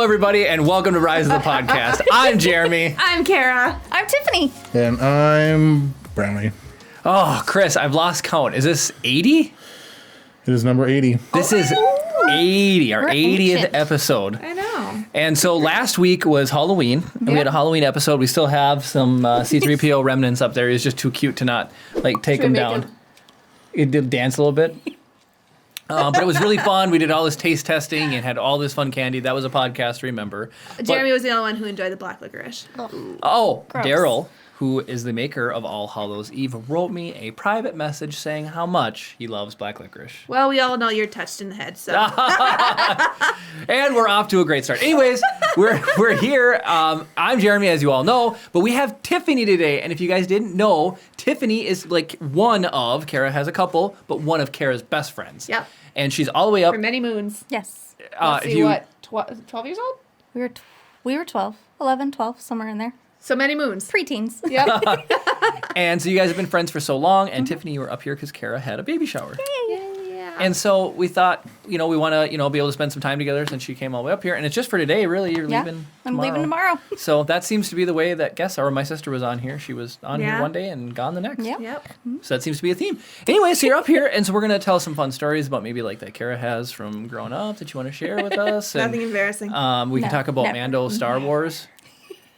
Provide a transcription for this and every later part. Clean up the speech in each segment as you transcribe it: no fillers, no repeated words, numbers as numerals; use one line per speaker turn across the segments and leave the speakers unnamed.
Hello, everybody, and welcome to Rise of the Podcast. I'm Jeremy.
I'm Kara.
I'm Tiffany.
And I'm Brownie.
Oh, Chris, I've lost count. Is this 80?
It is number 80.
This is 80, our
We're
80th
ancient.
episode.
I know.
And so last week was Halloween, and we had a Halloween episode. We still have some C-3PO remnants up there. He's just too cute to not take him down. It did dance a little bit. But it was really fun. We did all this taste testing and had all this fun candy. That was a podcast, remember.
Jeremy was the only one who enjoyed the black licorice.
Oh,
Gross.
Daryl, who is the maker of All Hallows Eve, wrote me a private message saying how much he loves black licorice.
Well, we all know you're touched in the head, so.
And we're off to a great start. Anyways, we're here. I'm Jeremy, as you all know, but we have Tiffany today. And if you guys didn't know, Tiffany is like one of, Kara has a couple, but one of Kara's best friends.
Yep.
And she's all the way up.
For many moons.
Yes.
Let's
if
see,
you-
what, 12 years old?
We were 12, 11, 12, somewhere in there.
So many moons.
Preteens.
Yep.
And so you guys have been friends for so long. And Tiffany, you were up here because Kara had a baby shower.
Yeah.
And so we thought, we want to, be able to spend some time together since she came all the way up here. And it's just for today, really. You're leaving
I'm
tomorrow.
leaving tomorrow.
So that seems to be the way that guests are. My sister was on here. She was on here
Yeah.
one day and gone the next.
Yep.
Yep.
So that seems to be a theme. Anyway, so you're up here, and so we're going to tell some fun stories about maybe like that Kara has from growing up that you want to share with us. And,
Nothing embarrassing.
we can
No,
talk about
never.
Mando Star Wars.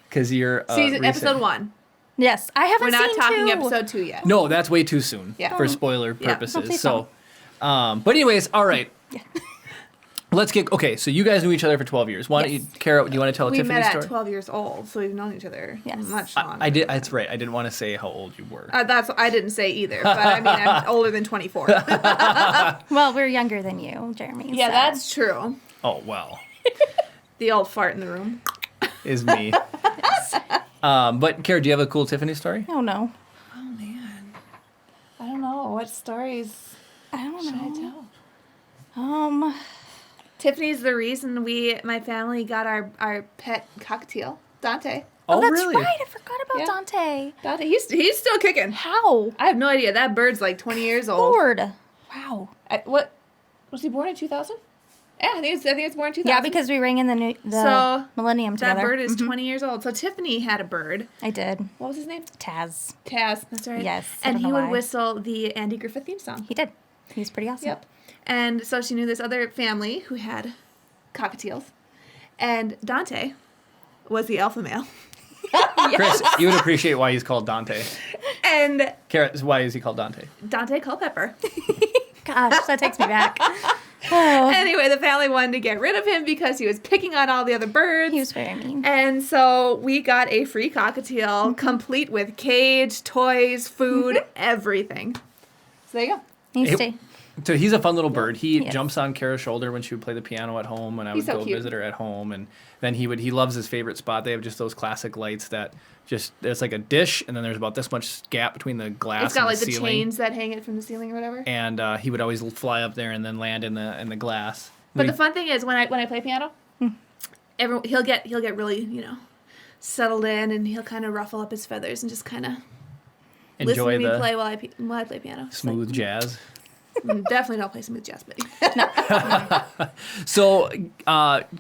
Because you're
Season
recent.
episode 1.
Yes, I haven't
We're not
seen
talking
2.
episode 2 yet.
No, that's way too soon
Yeah.
for spoiler
Yeah.
purposes.
Please
So, but anyways, all right. Let's get, okay, so you guys knew each other for 12 years. Why don't you,
Yes.
Kara, do you want to tell a
We
Tiffany
met
story?
at 12 years old, so we've known each other
Yes.
much longer.
That's right. I didn't want to say how old you were.
I didn't say either, but I mean, I'm older than 24.
Well, we're younger than you, Jeremy.
Yeah,
so.
that's true.
Oh, well,
The old fart in the room.
is me. But Kara, do you have a cool Tiffany story?
Oh, no.
Oh, man. I don't know. What stories
I don't
should I
know.
tell? Tiffany's the reason my family got our pet cockatiel, Dante.
Oh, that's
really?
right. I forgot about
Yeah.
Dante.
Dante, he's still kicking.
How?
I have no idea. That bird's like 20 years old.
Lord. Wow.
What was he born in 2000? Yeah, I think it's born in 2000.
Yeah, because we rang in the
So,
millennium
that
together.
bird is 20 years old. So Tiffany had a bird.
I did.
What was his name?
Taz.
Taz. That's right.
Yes, I
And
don't
he
know
would
why.
whistle the Andy Griffith theme song.
He did. He was pretty awesome.
Yep. And so she knew this other family who had cockatiels. And Dante was the alpha male.
Chris, you would appreciate why he's called Dante.
And
Kara, why is he called Dante?
Dante Culpepper.
Gosh, that takes me back. Oh,
Anyway, the family wanted to get rid of him because he was picking on all the other birds.
he was very mean.
And so we got a free cockatiel, complete with cage, toys, food, everything. So there you go.
He
It-
stayed.
So he's a fun little bird. He
Yes.
jumps on Kara's shoulder when she would play the piano at home, and I
He's
would
so
go
cute.
visit her at home. And then he loves his favorite spot. They have just those classic lights that it's like a dish, and then there's about this much gap between the glass
It's got
and
like
the
the
ceiling.
chains that hang it from the ceiling or whatever.
And he would always fly up there and then land in the glass.
But the fun thing is when I play piano, he'll get really settled in, and he'll kind of ruffle up his feathers and just kind of listen
enjoy
to me
the
play while I play piano. It's
smooth jazz.
like, definitely don't play smooth jazz, buddy.
So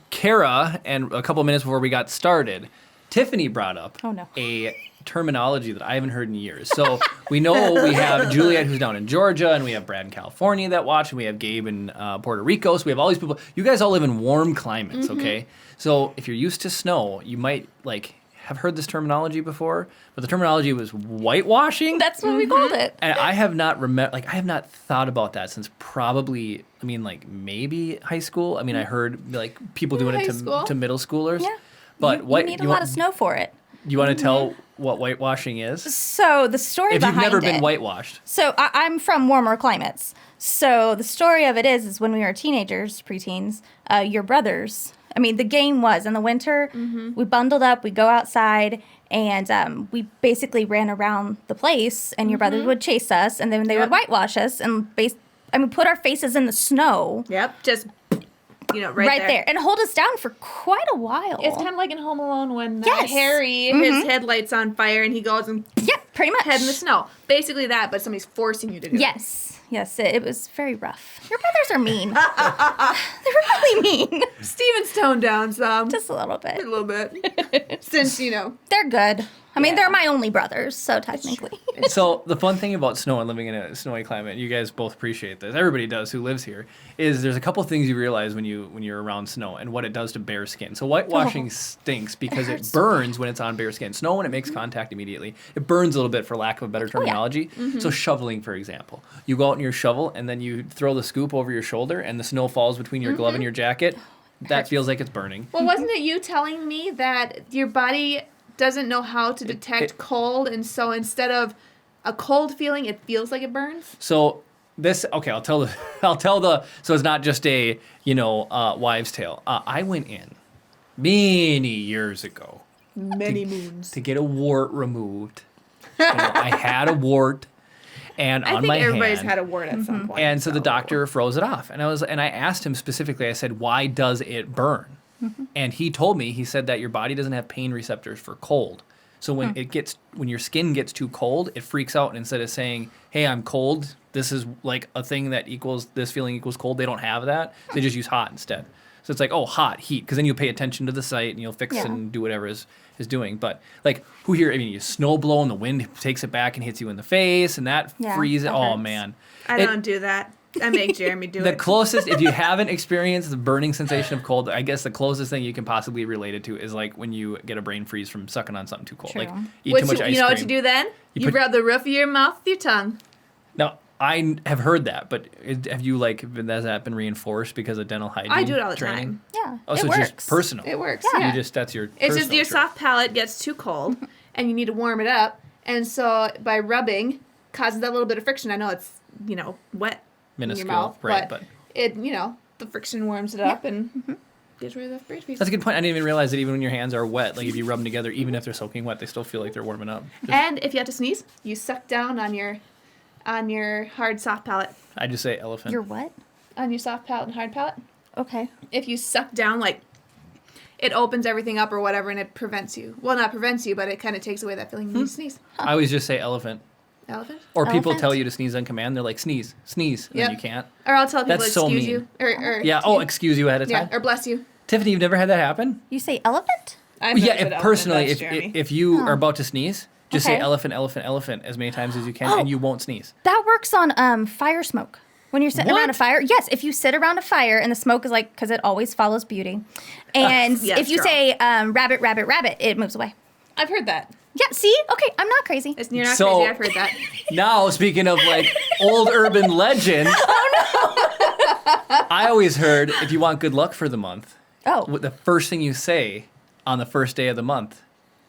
Kara, and a couple minutes before we got started, Tiffany brought up
Oh, no.
a terminology that I haven't heard in years. So we know we have Juliet, who's down in Georgia, and we have Brad in California that watch, and we have Gabe in Puerto Rico. So we have all these people. You guys all live in warm climates, okay? So if you're used to snow, you might have heard this terminology before, but the terminology was whitewashing.
That's what we called it.
And I have not I have not thought about that since probably, maybe high school. I mean, I heard people doing
High
it
school?
to middle schoolers.
Yeah.
But
you need a lot of snow for it.
You want to tell what whitewashing is?
So the story
If
behind
you've never
it.
been whitewashed.
So I'm from warmer climates. So the story of it is when we were teenagers, preteens, your brothers. I mean, the game was in the winter. We bundled up. We go outside, and we basically ran around the place. And your brothers would chase us, and then they would whitewash us and put our faces in the snow.
Yep, just
Right there. And hold us down for quite a while.
It's kind of like in Home Alone when
Yes.
Harry, his headlight's on fire, and he goes and
yeah, pretty much.
head in the snow. basically that, but somebody's forcing you to do it.
Yes. It was very rough. Your brothers are mean. They're really mean.
Steven's toned down some.
Just a little
A
bit.
little bit. Since,
They're good. I mean,
Yeah.
they're my only brothers, so technically.
So the fun thing about snow and living in a snowy climate, you guys both appreciate this. Everybody does who lives here. Is there's a couple things you realize when you're around snow and what it does to bare skin. So whitewashing stinks because it burns when it's on bare skin. Snow, when it makes contact immediately, it burns a little bit, for lack of a better terminology. So shoveling, for example, you go out in your shovel and then you throw the scoop over your shoulder and the snow falls between your glove and your jacket. That feels like it's burning.
Well, wasn't it you telling me that your body doesn't know how to detect cold, and so instead of a cold feeling, it feels like it burns?
So I'll tell the so it's not just a wives' tale. I went in many years ago
Many moons.
to get a wart removed. I had a wart, and
I
on
think
my
everybody's
hand,
had a wart at some point.
and so the doctor froze it off, and I asked him specifically. I said, "Why does it burn?" And he told me, he said that your body doesn't have pain receptors for cold. So when your skin gets too cold, it freaks out, and instead of saying, "Hey, I'm cold. This is like a thing that equals this feeling equals cold." They don't have that. They just use hot instead. So it's like, oh, hot, heat, because then you'll pay attention to the site and you'll fix and do whatever is doing. But like, who here? I mean, you snow blow and the wind takes it back and hits you in the face, and that freezes.
that
Oh
hurts.
man,
I don't do that. I make Jeremy do
the
it.
closest, if you haven't experienced the burning sensation of cold, I guess the closest thing you can possibly relate it to is like when you get a brain freeze from sucking on something too cold.
True.
Like eat too much ice cream.
You know what you do then? You
put-
rub the roof of your mouth with your tongue.
Now, I have heard that, but have you has that been reinforced because of dental hygiene?
I do it all the
training?
time.
Yeah.
Oh,
it
so
works.
it's just personal.
It works.
Yeah.
Yeah.
That's your.
It's just
personal
your
trick.
soft palate gets too cold, and you need to warm it up. And so by rubbing causes that little bit of friction. I know it's wet in
Minuscule,
your mouth,
right?
but it the friction warms it up and gets rid of the brain freeze.
That's a good point. I didn't even realize that even when your hands are wet, like if you rub them together, even if they're soaking wet, they still feel like they're warming up.
And if you have to sneeze, you suck down on your hard soft palate,
I just say elephant.
Your what?
on your soft palate and hard palate.
Okay.
If you suck down, like it opens everything up or whatever, and it prevents you. Well, not prevents you, but it kind of takes away that feeling you need to sneeze.
I always just say elephant.
Elephant.
Or people
Elephant?
tell you to sneeze on command. They're like, sneeze, sneeze, and
Yep.
then you can't.
Or I'll tell people
That's so
excuse
mean.
you. Or
Yeah. Oh, excuse you ahead of time.
yeah, or bless you.
Tiffany, you've never had that happen?
You say elephant?
I've never
Yeah.
said
If
elephant,
personally,
that's
if
Jeremy.
if you are about to sneeze, just say
Okay.
elephant, elephant, elephant as many times as you can,
Oh.
and you won't sneeze.
That works on fire smoke. When you're sitting around a
What?
fire, yes, if you sit around a fire and the smoke is like, because it always follows beauty. And
Yes,
if you
girl.
say rabbit, rabbit, rabbit, it moves away.
I've heard that.
Yeah, see? Okay, I'm not crazy.
You're not
So-
crazy. I've heard that.
Now, speaking of like old urban legend, I always heard if you want good luck for the month,
Oh,
the first thing you say on the first day of the month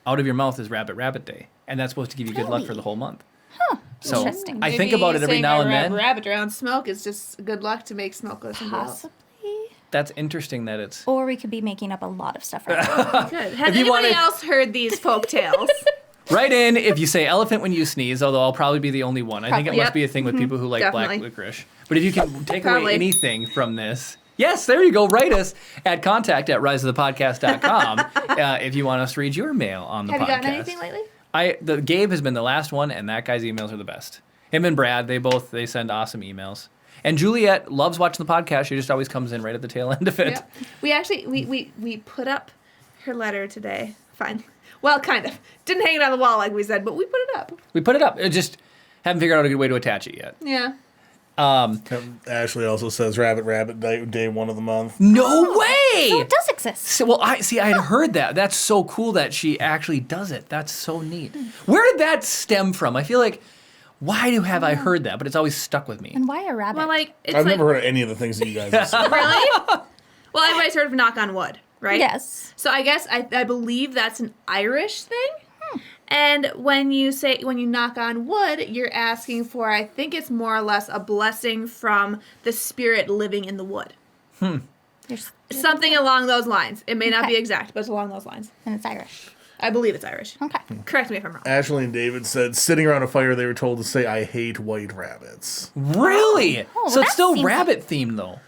out of your mouth is Rabbit Rabbit Day. And that's supposed to give you good luck for the whole month. So
Interesting.
I think
Maybe
about it every
saying
now and
rabbit,
then.
rabbit around smoke is just good luck to make smoke go somewhere else.
possibly.
That's interesting that it's.
Or we could be making up a lot of stuff right now.
Good. Has
If you
anybody
wanna-
else heard these folk tales?
Write in if you say elephant when you sneeze, although I'll probably be the only one. I think it
Probably.
must be a thing with people who like black
Definitely.
licorice. But if you can take away
Probably.
anything from this, yes, there you go. Write us at contact@riseofthepodcast.com if you want us to read your mail on the
Have
podcast.
you gotten anything lately?
The Gabe has been the last one, and that guy's emails are the best. Him and Brad, they send awesome emails. And Juliet loves watching the podcast. She just always comes in right at the tail end of it.
Yeah. We actually we put up her letter today. Fine. Well, kind of. Didn't hang it on the wall like we said, but we put it up.
We put it up. It just haven't figured out a good way to attach it yet.
Yeah.
Ashley also says Rabbit Rabbit day 1 of the month.
No way!
So it does exist.
So, well, I had heard that. That's so cool that she actually does it. That's so neat. Where did that stem from? I feel like, why have I heard that? But it's always stuck with me.
And why a rabbit?
Well, like it's
I've
like,
never heard of any of the things that you guys have said.
really. Well, everybody's heard of knock on wood, right?
Yes.
So I guess I believe that's an Irish thing. And when you knock on wood, you're asking for, I think it's more or less a blessing from the spirit living in the wood.
There's
Something along those lines. It may not be
Okay.
exact, but it's along those lines.
and it's Irish.
I believe it's Irish.
Okay.
Correct me if I'm wrong.
Ashley and David said sitting around a fire they were told to say I hate white rabbits.
Really?
Oh,
So
that
it's still
seems-
rabbit themed, though.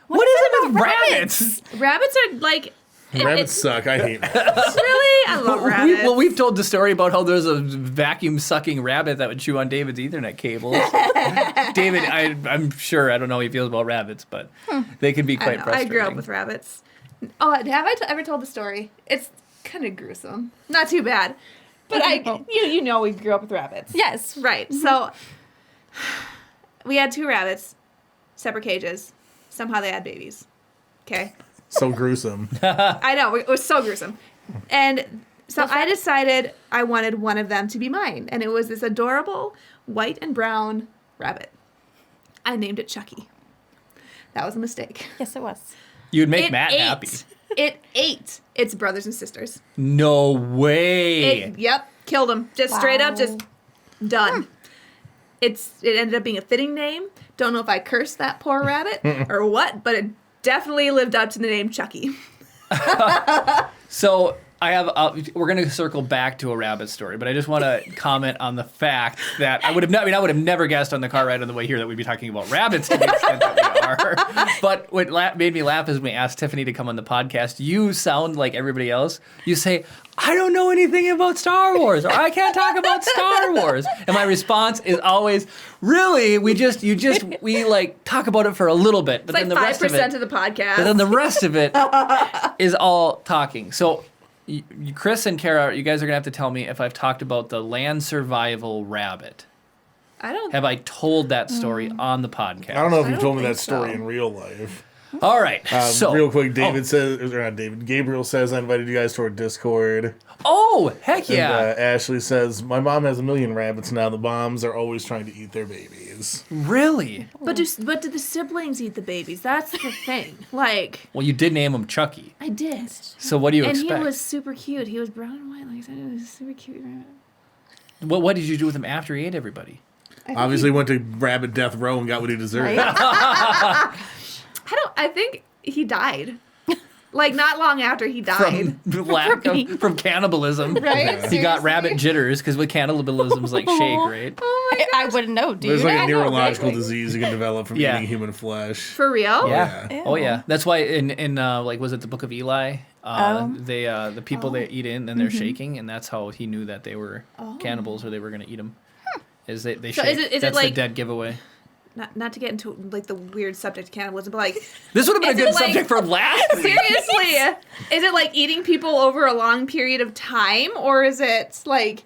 What
What
is
is
it
it with
about
rabbits?
Rabbits are like...
Rabbits suck. I hate rabbits.
Really? I love rabbits. rabbits.
Well, we've told the story about how there's a vacuum-sucking rabbit that would chew on David's Ethernet cables. David, I'm sure, I don't know how he feels about rabbits, but they can be
I
quite
know, I
frustrating.
grew up with rabbits. Oh, have I ever told the story? It's kind of gruesome. Not too bad. But you know we grew up with rabbits.
Yes.
Right. So we had 2 rabbits, separate cages. Somehow they had babies. Okay.
So gruesome.
I know, it was so gruesome. And so I decided I wanted one of them to be mine. And it was this adorable white and brown rabbit. I named it Chucky. That was a mistake.
Yes, it was.
You would make
It
Matt
ate.
happy.
It ate its brothers and sisters.
No way.
Yep, killed them. Just straight up,
Wow.
just done. It ended up being a fitting name. Don't know if I cursed that poor rabbit or what, but it definitely lived up to the name Chucky.
So I have. We're going to circle back to a rabbit story, but I just want to comment on the fact that I would have never guessed on the car ride on the way here that we'd be talking about rabbits to the extent that we are. But what made me laugh is when we asked Tiffany to come on the podcast. You sound like everybody else. You say, "I don't know anything about Star Wars," or "I can't talk about Star Wars," and my response is always, "Really? We like talk about it for a little bit, but
It's
then
like
the rest of
5%
it,
of the podcast.
but then the rest of it is all talking." So. Chris and Kara, you guys are going to have to tell me if I've talked about the land survival rabbit.
I don't.
Have I told that story on the podcast?
I don't know if
I
you
don't
told me
think
that story
so.
in real life.
All right. So
real quick, David says, or not David, Gabriel says, I invited you guys to our Discord.
Oh, heck yeah.
And Ashley says, my mom has 1 million rabbits now. The moms are always trying to eat their babies.
Really?
But do the siblings eat the babies? That's the thing. Like,
Well, you did name him Chucky.
I did.
So what do you
And
expect?
he was super cute. He was brown and white. Like I said, he was a super cute rabbit.
What did you do with him after he ate everybody?
Obviously went to rabbit death row and got what he deserved.
Right?
I think he died. Like, not long after he died.
From cannibalism.
Right?
He got
Seriously?
rabbit jitters because with cannibalism's like shake, right?
Oh my
I
gosh.
wouldn't know, dude.
There's like
I
a
know,
neurological
right?
disease you can develop from
Yeah.
eating human flesh.
For real?
Yeah.
Ew.
Oh yeah. That's why in like was it the Book of Eli? They the people they eat in and they're shaking, and that's how he knew that they were cannibals or they were gonna eat them. Is they
So
shake?
is it
That's
like-
the dead giveaway.
Not to get into like the weird subject of cannibalism, but like
This would have been a
Is it
good
like-
subject for last week.
seriously, is it like eating people over a long period of time, or is it like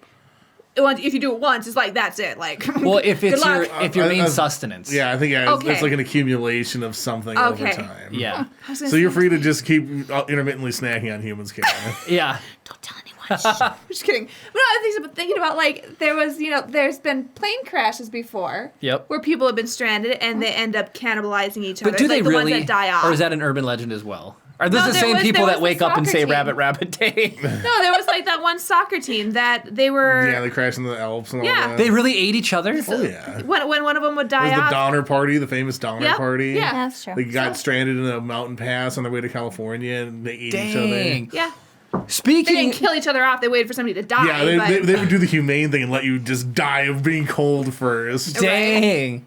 if you do it once, it's like that's it? Like,
Well, if
good
it's
luck.
your main
I-
sustenance.
Yeah, I think it's
Okay.
like an accumulation of something over
Okay.
time.
Yeah.
I was gonna
So you're
say-
free to just keep intermittently snacking on humans, Kara.
Yeah.
Don't tell anyone. I'm just kidding. But no, I was thinking about like there's been plane crashes before.
Yep.
Where people have been stranded and they end up cannibalizing each other.
But do
like
they
the
really?
ones that die off.
Or is that an urban legend as well? Are those
No,
the
there
same
was-
people
there
that
was
wake
the
up and
soccer
say
team.
rabbit rabbit day?
No, there was like that one soccer team that they were.
Yeah, they crash into the Alps and all
Yeah.
that.
They really ate each other?
Oh, yeah.
When one of them would
It
die
was the
off.
Donner Party, the famous Donner
Yep,
Party.
yeah.
That's true.
They got stranded in a mountain pass on their way to California and they ate each other.
Dang.
Yeah. They
Speaking
didn't kill each other off. They waited for somebody to die.
Yeah, they,
but
they would do the humane thing and let you just die of being cold first.
Dang.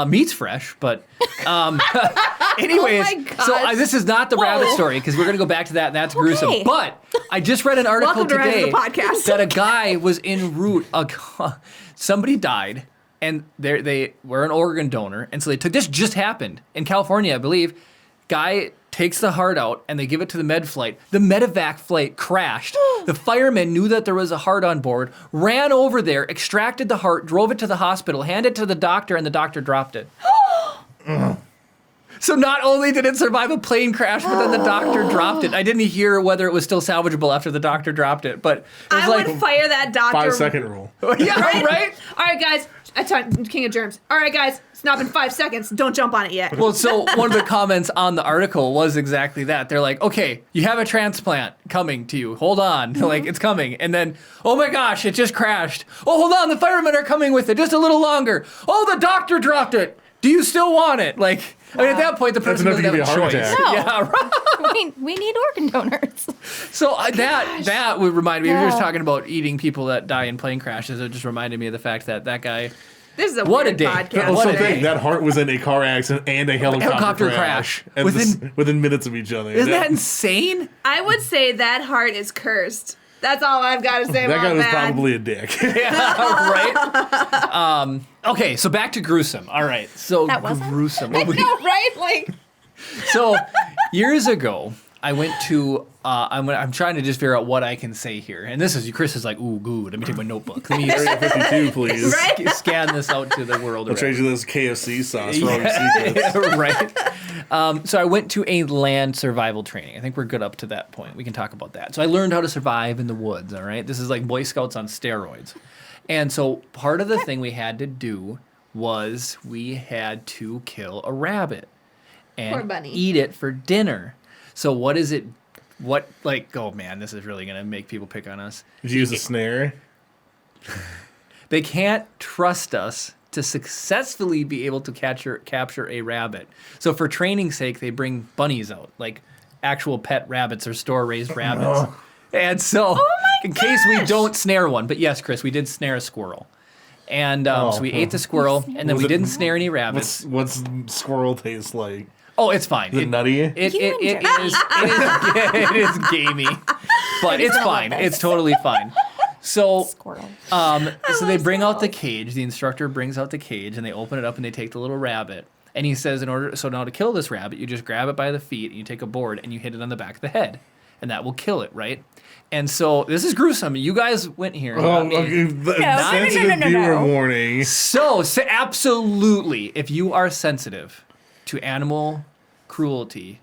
Meat's fresh, but anyways,
Oh my gosh.
so this is not the rabbit
Whoa.
story because we're gonna go back to that, and that's gruesome.
Okay.
But I just read an article
Welcome to Rise of
today
the Podcast.
that a guy was en route. Somebody died, and they were an organ donor, and so they took. This just happened in California, I believe. Guy takes the heart out and they give it to the med flight. The medevac flight crashed. The firemen knew that there was a heart on board, ran over there, extracted the heart, drove it to the hospital, handed it to the doctor, and the doctor dropped it. So not only did it survive a plane crash, but then the doctor dropped it. I didn't hear whether it was still salvageable after the doctor dropped it, but it was
I
like,
would fire that doctor.
5-second rule.
yeah, right?
All right, guys. I taught King of Germs. All right, guys. It's not been 5 seconds. Don't jump on it yet.
Well, so one of the comments on the article was exactly that. They're like, okay, you have a transplant coming to you. Hold on. Like, it's coming. And then, oh my gosh, it just crashed. Oh, hold on. The firemen are coming with it just a little longer. Oh, the doctor dropped it. Do you still want it? Like, I mean, at that point, the
That's
person
enough to
doesn't
give
have
you
a
a heart
choice.
attack.
No.
Yeah, right.
we need organ donors.
So that would remind me. We were just
Yeah.
talking about eating people that die in plane crashes. It just reminded me of the fact that that guy.
This is a
What a
weird
day.
podcast.
Also,
What a
think
day.
that heart was in a car accident and a helicopter
crash.
and within minutes of each other.
Isn't that insane?
I would say that heart is cursed That's all I've got to say
That
about
guy was
that.
probably a dick.
Yeah, right? Okay, so back to gruesome. All right, so
That wasn't?
gruesome.
I know, right? Like,
So years ago, I went to. I'm trying to just figure out what I can say here, and this is Chris is like, ooh, good. Let me take my notebook. Let me
Area 52, please.
Right?
scan this out to the world.
I'll trade you this KFC sauce for all your secrets.
Right. So I went to a land survival training. I think we're good up to that point. We can talk about that. So I learned how to survive in the woods. All right. This is like Boy Scouts on steroids. And so part of the thing we had to do was we had to kill a rabbit
Poor
and
bunny.
eat it for dinner. So what is it? What like? Oh man, this is really gonna make people pick on us.
Did you use a snare?
They can't trust us to successfully be able to capture a rabbit. So for training's sake, they bring bunnies out, like actual pet rabbits or store-raised rabbits. And so in case we don't snare one, but yes, Chris, we did snare a squirrel. And so we ate the squirrel, and then
Was
we
it-
didn't snare any rabbits.
What's squirrel taste like?
Oh, it's fine.
Is it nutty?
It
You
is
enjoy
it is gamey, but it's
gonna love
fine.
this.
It's totally fine. So
Squirrel.
so they bring out the cage. The instructor brings out the cage, and they open it up, and they take the little rabbit. And he says, so now to kill this rabbit, you just grab it by the feet, and you take a board, and you hit it on the back of the head, and that will kill it, right? And so this is gruesome. You guys went here.
Oh,
not me.
okay.
No,
Sensitive
no.
viewer warning.
So absolutely, if you are sensitive to animal cruelty,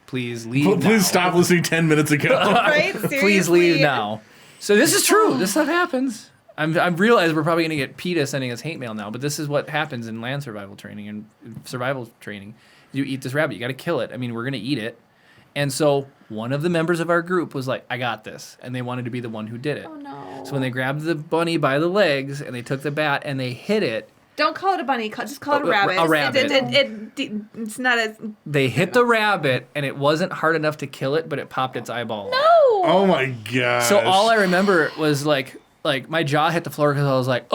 please leave now.
Please stop listening 10 minutes ago.
right? Seriously?
Please leave now. So this is true. This stuff happens. I'm realize we're probably gonna get PETA sending us hate mail now, but this is what happens in land survival training and survival training. You eat this rabbit, you got to kill it. I mean, we're gonna eat it. And so one of the members of our group was like, "I got this," and they wanted to be the one who did it.
Oh, no.
So when they grabbed the bunny by the legs and they took the bat and they hit it,
Don't call it a bunny. Just call it a
A
rabbit.
rabbit.
It's not a...
they hit the rabbit and it wasn't hard enough to kill it, but it popped its eyeball. No.
Oh my gosh.
So all I remember was like my jaw hit the floor because I was like,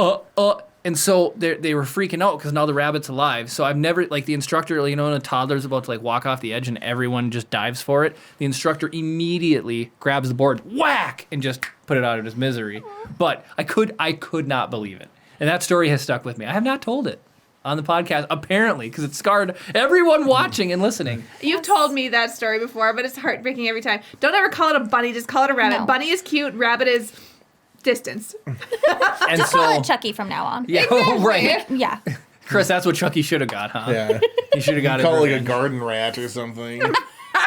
and so they were freaking out because now the rabbit's alive. So I've never, like the instructor, you know, when a toddler's about to like walk off the edge and everyone just dives for it, the instructor immediately grabs the board, whack, and just put it out of his misery. But I could not believe it. And that story has stuck with me. I have not told it on the podcast, apparently, because it scarred everyone watching and listening.
You've told me that story before, but it's heartbreaking every time. Don't ever call it a bunny. Just call it a rabbit.
No.
Bunny is cute. Rabbit is distanced.
And
Just call it Chucky from now on.
yeah, right.
Yeah.
Chris, that's what Chucky should have got, huh?
Yeah.
He should have got it.
Call it like a garden rat or something.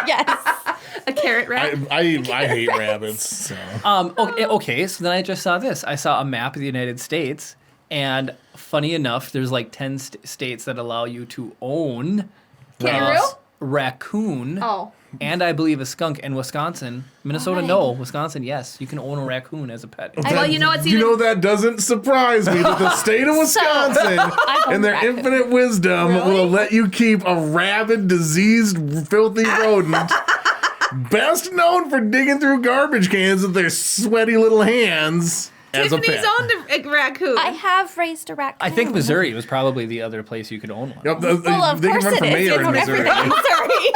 Yes.
A carrot rat.
I hate rabbits. So.
Okay, so then I just saw this. I saw a map of the United States, and funny enough, there's like 10 states that allow you to own
Kangaroo?
raccoon,
Oh.
and I believe a skunk. And Wisconsin, Minnesota,
Why?
no. Wisconsin, yes. You can own a raccoon as a pet.
Well, you know what's
You
even...
know, that doesn't surprise me that the state of Wisconsin,
owned
in their
raccoon.
infinite wisdom, will let you keep a rabid, diseased, filthy rodent, best known for digging through garbage cans with their sweaty little hands, as a
Tiffany's
pet.
owned a raccoon.
I have raised a raccoon.
I think Missouri was probably the other place you could own one.
Yep,
Well, of
they can
course
run for
it is.
mayor
They
in
own
Missouri.
everything in Missouri.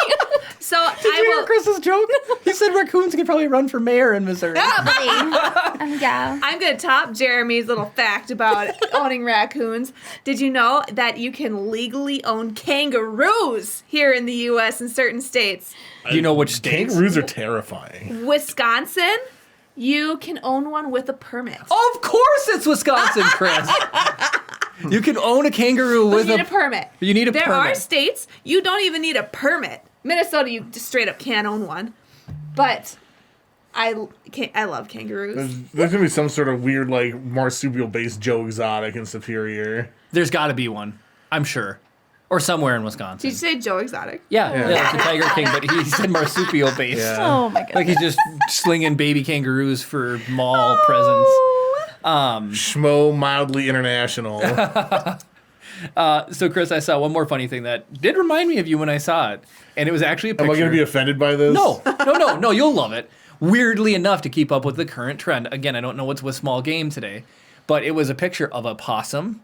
So I will...
Chris's joke? He said raccoons can probably run for mayor in Missouri.
Yeah.
I'm going to top Jeremy's little fact about owning raccoons. Did you know that you can legally own kangaroos here in the U.S. in certain states?
Do you know which states?
Kangaroos are terrifying.
Wisconsin, you can own one with a permit.
Of course it's Wisconsin, Chris. You can own a kangaroo
But
with
you need a permit.
You need a
There
permit.
are states you don't even need a permit. Minnesota, you just straight up can't own one. But I love kangaroos.
There's gonna be some sort of weird, like, marsupial-based Joe Exotic in Superior.
There's got to be one, I'm sure, or somewhere in Wisconsin.
Did you say Joe Exotic?
Yeah, like the Tiger King, but he said marsupial based.
Yeah.
Oh my goodness.
Like he's just slinging baby kangaroos for mall presents.
Schmo mildly international.
So, Chris, I saw one more funny thing that did remind me of you when I saw it, and it was actually a picture.
Am I gonna be offended by this?
No, you'll love it. Weirdly enough, to keep up with the current trend. Again, I don't know what's with small game today, but it was a picture of a possum,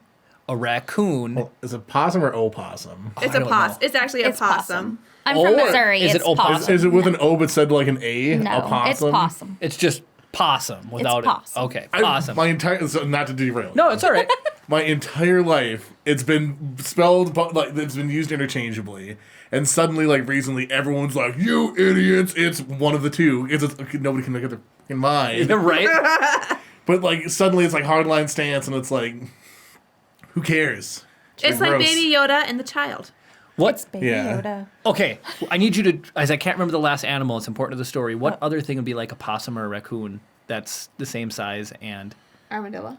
a raccoon.
Is it possum or opossum?
It's
I
a
don't
possum.
know.
It's actually a
It's
possum.
I'm from
Or
Missouri.
is it
It's
opossum?
possum.
Is it with an O but said like an A?
No,
a possum?
it's possum.
It's just possum without
possum.
it. Okay, possum.
My entire so not to derail.
No, it's all right.
My entire life, it's been spelled like it's been used interchangeably, and suddenly, like recently, everyone's like, "You idiots!" It's one of the two. Nobody can make up their fucking mind.
Right?
But like suddenly, it's like hardline stance, and it's like, who cares?
It's like
gross.
Baby Yoda and the child.
What?
Baby
Yeah.
Yoda.
Okay, I need you to, as I can't remember the last animal, it's important to the story. What other thing would be like a possum or a raccoon that's the same size and...
Armadillo.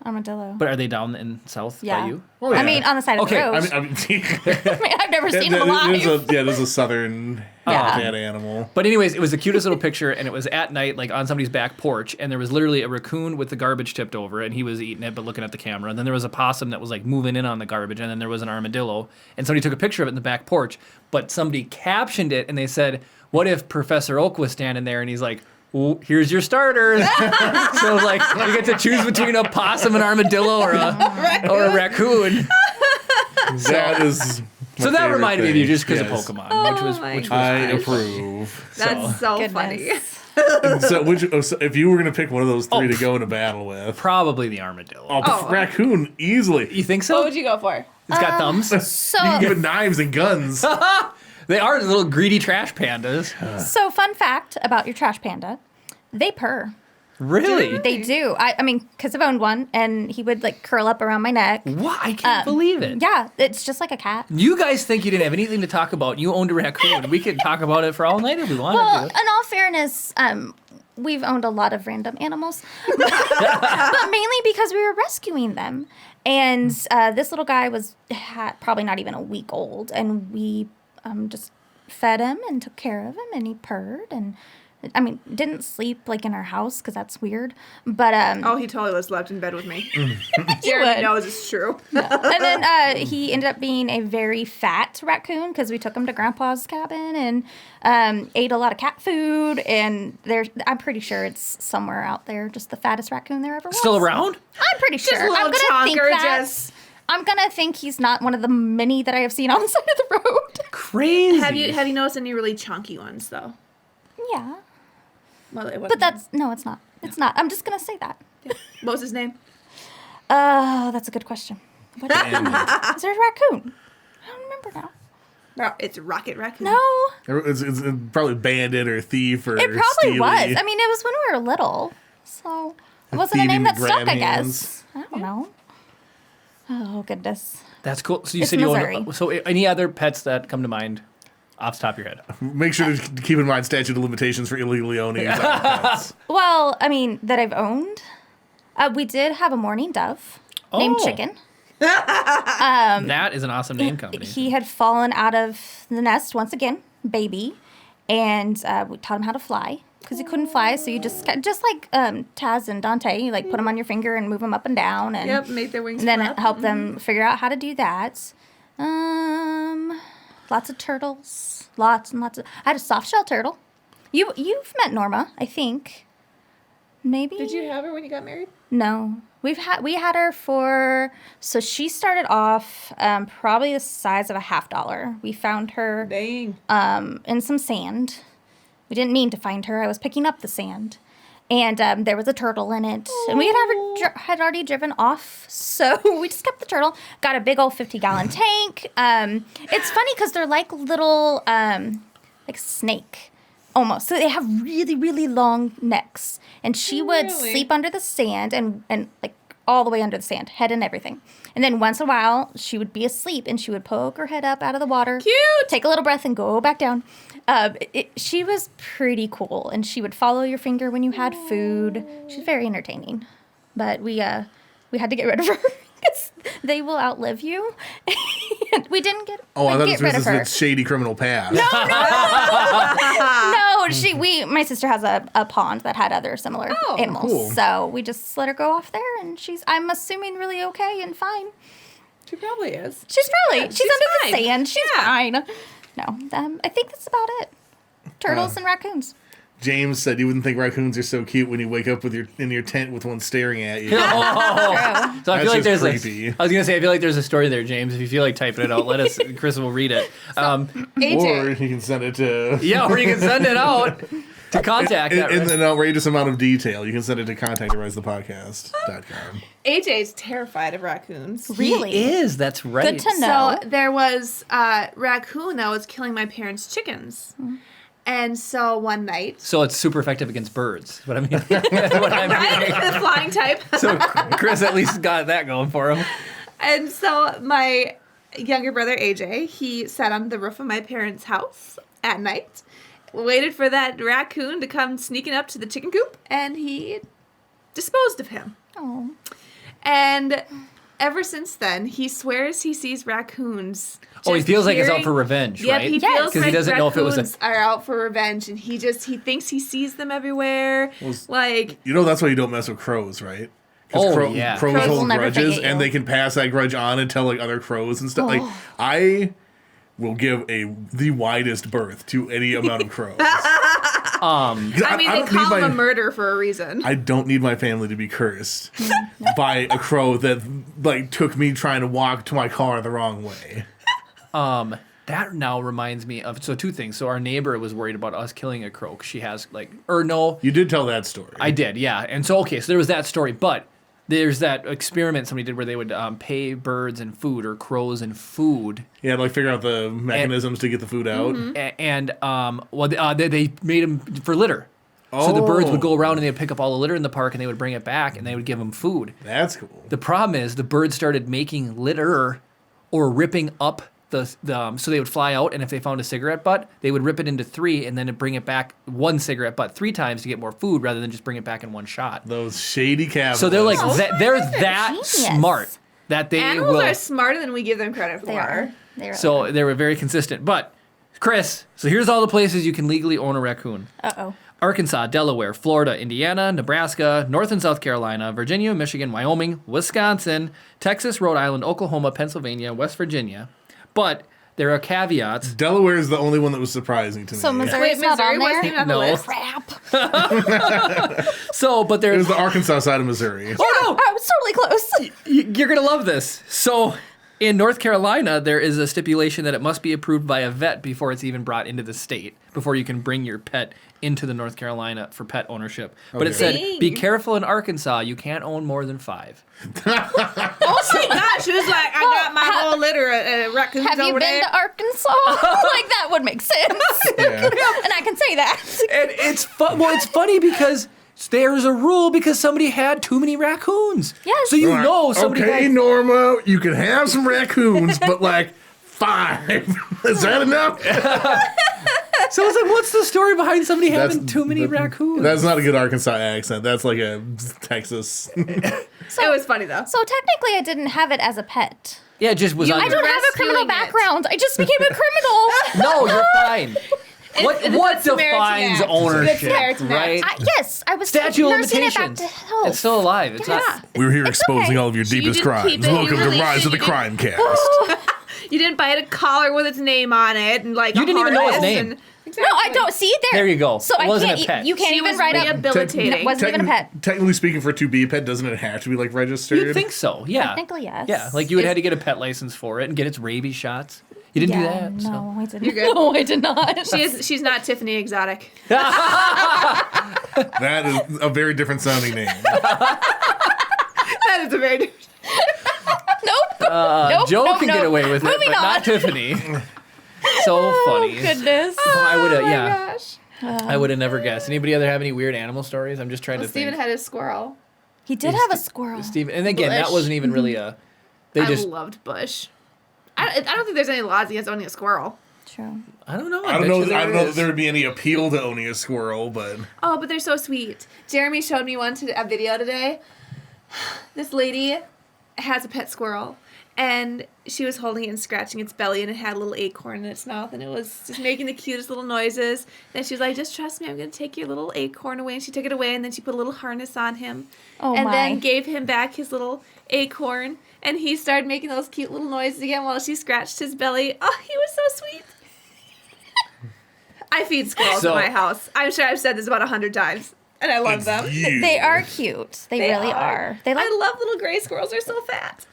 But are they down in south
Yeah.
by you?
Oh, yeah.
I mean, on the side of
Okay,
the road.
I mean,
I've never seen them alive.
there's a southern
Yeah.
cat animal.
But anyways, it was the cutest little picture, and it was at night, like on somebody's back porch, and there was literally a raccoon with the garbage tipped over it, and he was eating it but looking at the camera. And then there was a possum that was like moving in on the garbage, and then there was an armadillo, and somebody took a picture of it in the back porch, but somebody captioned it, and they said, "What if Professor Oak was standing there?" And he's like, "Well, here's your starters." So like you get to choose between a possum, an armadillo, or a raccoon.
That is.
So that reminded me of you just because of
Yes.
Pokemon, which was
my
I
nice.
approve.
That's so funny.
Goodness.
So if you were gonna pick one of those three to go into battle with,
Probably the armadillo.
raccoon easily.
You think so?
What would you go for?
It's got thumbs.
So,
You can give it knives and guns.
They are little greedy trash pandas.
so fun fact about your trash panda, they purr.
Really?
They do. I mean, because I've owned one, and he would like curl up around my neck.
What? I can't believe it.
Yeah, it's just like a cat.
You guys think you didn't have anything to talk about. You owned a raccoon. We could talk about it for all night if we wanted
Well,
to.
in all fairness, we've owned a lot of random animals, but mainly because we were rescuing them. And this little guy was probably not even a week old, and we just fed him and took care of him, and he purred, and I mean, didn't sleep like in our house because that's weird. But
Oh, he totally was slept in bed with me.
he
Jeremy
would.
knows it's true.
And then he ended up being a very fat raccoon because we took him to Grandpa's cabin and ate a lot of cat food. And I'm pretty sure it's somewhere out there, just the fattest raccoon there ever was.
Still around?
I'm pretty sure.
a little
I'm gonna think
chonker,
that.
just-
I'm gonna think he's not one of the many that I have seen on the side of the road.
Crazy.
Have you noticed any really chunky ones though?
Yeah,
Well, it
but no, it's not. It's not. I'm just gonna say that.
what was his name?
That's a good question. What is there a raccoon? I don't remember now.
No, it's Rocket Raccoon.
No,
It's probably bandit or thief or
it probably
steely.
was. I mean, it was when we were little, so it wasn't a
Feeding
name that
the
stuck.
grab
I guess.
hands.
I don't know. Oh goodness.
That's cool. So you
It's
said you
Missouri.
own. So any other pets that come to mind off the top of your head?
Make sure to keep in mind statute of limitations for illegally owning exotic pets.
Well, I mean, that I've owned. We did have a mourning dove named
Oh.
Chicken.
That is an awesome name company.
He had fallen out of the nest once again, baby, and we taught him how to fly because he couldn't fly. So you just like Taz and Dante, you like put them on your finger and move them up and down, and
Yep, make their wings
and then
flap.
help them figure out how to do that. Lots of turtles, lots and lots of. I had a soft shell turtle. You've met Norma, I think. Maybe.
Did you have her when you got married?
No, we had her for, so she started off probably the size of a $50. We found her
Dang.
in some sand. We didn't mean to find her. I was picking up the sand, and there was a turtle in it, and we had already driven off, so we just kept the turtle. Got a big old 50-gallon tank. It's funny because they're like little like snake. Almost. So they have really, really long necks. And she would
Really?
sleep under the sand and like all the way under the sand, head and everything. And then once in a while, she would be asleep and she would poke her head up out of the water.
Cute.
Take a little breath and go back down. She was pretty cool. And she would follow your finger when you had food. She's very entertaining. But we had to get rid of her because they will outlive you. And we didn't get,
Oh, I thought
get
this
rid
was
of her.
a shady criminal past.
No, my sister has a pond that had other similar animals.
cool.
So we just let her go off there, and I'm assuming really okay and fine.
She probably is.
She's under
fine.
the sand. She's fine. No, I think that's about it. Turtles and raccoons.
James said you wouldn't think raccoons are so cute when you wake up in your tent with one staring at you.
So I
That's
feel like
just
there's
creepy.
I was gonna say I feel like there's a story there, James. If you feel like typing it out, let us. Chris will read it.
Or you can send it to.
Yeah, or you can send it out. To contact that,
in
right?
an outrageous amount of detail, you can send it to contact@risethepodcast.com.
AJ's terrified of raccoons.
Really?
He is. That's right.
Good to know.
So there was a raccoon that was killing my parents' chickens. And so one night...
So it's super effective against birds. What I mean. What I mean.
Right? The flying type.
So Chris at least got that going for him.
And so my younger brother, AJ, he sat on the roof of my parents' house at night, waited for that raccoon to come sneaking up to the chicken coop, and he disposed of him.
Oh.
And ever since then, he swears he sees raccoons.
Oh, he
just
feels like he's out
peering-
for revenge,
Yep,
right?
he
Yes.
feels
'Cause he
like
doesn't know if it was a-
raccoons are out for revenge, and he thinks he sees them everywhere. Like,
You know that's why you don't mess with crows, right?
Oh, yeah.
Crows
Crows will
hold
never
grudges,
forget
and
you.
they can pass that grudge on and tell like other crows and stuff. Like I will give the widest berth to any amount of crows.
I mean, they
don't
call
need
him a murder for a reason.
I don't need my family to be cursed by a crow that like took me trying to walk to my car the wrong way.
That now reminds me of two things. So our neighbor was worried about us killing a crow. 'Cause she has no,
You did tell that story.
I did, yeah. And so so there was that story, but there's that experiment somebody did where they would pay birds and food or crows and food,
Yeah, like figure out the mechanisms to get the food out.
they made them for litter. So the birds would go
Oh.
around and they'd pick up all the litter in the park and they would bring it back and they would give them food.
That's cool.
The problem is the birds started making litter or ripping up so they would fly out, and if they found a cigarette butt, they would rip it into three and then bring it back one cigarette butt 3 times to get more food rather than just bring it back in one shot.
Those shady capitalists.
So they're like they're
They're
that
genius.
smart that they
Animals
will.
are smarter than we give them credit for.
They are. They really
So they were very consistent. But Chris, so here's all the places you can legally own a raccoon.
Uh-oh.
Arkansas, Delaware, Florida, Indiana, Nebraska, North and South Carolina, Virginia, Michigan, Wyoming, Wisconsin, Texas, Rhode Island, Oklahoma, Pennsylvania, West Virginia. But there are caveats.
Delaware is the only one that was surprising to me.
So Missouri's not
Missouri
on
wasn't
there?
even on the
No.
list.
Crap.
But
It
there's.
was the Arkansas side of Missouri.
Oh
I was totally close.
no! You're gonna love this. So in North Carolina, there is a stipulation that it must be approved by a vet before it's even brought into the state, before you can bring your pet into the North Carolina for pet ownership. But it said,
Dang.
be careful in Arkansas, you can't own more than 5.
Oh my gosh, she was like, I got my whole litter of raccoons
Have you
over
been
there.
to Arkansas? Like, that would make sense.
Yeah.
And I can say that.
And it's it's funny because there's a rule because somebody had too many raccoons.
Yes.
So you
Like,
know somebody
okay,
had,
Norma, you can have some raccoons, but like 5. Is that enough?
So it's like, what's the story behind somebody having too many raccoons?
That's not a good Arkansas accent. That's like a Texas.
It was funny though.
So technically, I didn't have it as a pet.
Yeah, it just was on
I
your-
don't have a criminal
rescuing it.
background. I just became a criminal.
No, you're fine. What
It's
what
the Samaritan
defines
Act.
ownership,
It's the Samaritan Act.
right?
Yes, I was
Statute of
nursing it back
limitations.
to health.
It's still alive. It's
Yeah.
not.
We're here exposing
okay.
all of your
So you
deepest
didn't keep
crimes.
it, you
Welcome to
released
Rise
it,
of the
you
Crime Cast.
You didn't buy a collar with its name on it and like
You
a
didn't even know his
harness
name.
and-
No, I don't. See there.
There you go.
So
It
I
wasn't
can't.
a pet.
You can't
She
even
was
write up.
rehabilitating.
Wasn't even a pet.
Technically speaking, for it to be a pet, doesn't it have to be like registered?
You'd think so, yeah.
Technically, yes.
Yeah, like you would have to get a pet license for it and get its rabies shots. You didn't do that.
No,
so.
I didn't.
You're good.
No, I did not.
She's not Tiffany Exotic.
That is a very different sounding name.
That is a very different.
Nope. Nope.
Joe
nope,
can
nope.
get away with it,
Moving
but
on.
not Tiffany. So funny.
Oh, goodness.
I would have,
Oh my
yeah.
gosh.
I would have never guessed. Anybody other have any weird animal stories? I'm just trying
Well,
to
Steven
think.
had a squirrel.
He did have a squirrel.
Steven, and again, that
Bush.
wasn't even really a. They
I
just.
loved Bush. I don't think there's any laws against owning a squirrel.
True.
I don't know.
I don't know.
bet you
I don't know
is.
if there would be any appeal to owning a squirrel, but
Oh, but they're so sweet. Jeremy showed me a video today. This lady has a pet squirrel, and she was holding it and scratching its belly, and it had a little acorn in its mouth, and it was just making the cutest little noises. And she was like, "Just trust me, I'm gonna take your little acorn away." And she took it away, and then she put a little harness on him,
Oh
and
my.
then gave him back his little acorn, and he started making those cute little noises again while she scratched his belly. Oh, he was so sweet. I feed squirrels
So-
in my house. I'm sure I've said this about 100 times, and I love them.
you.
They are cute. They really are. They like.
I love little gray squirrels. They're so fat.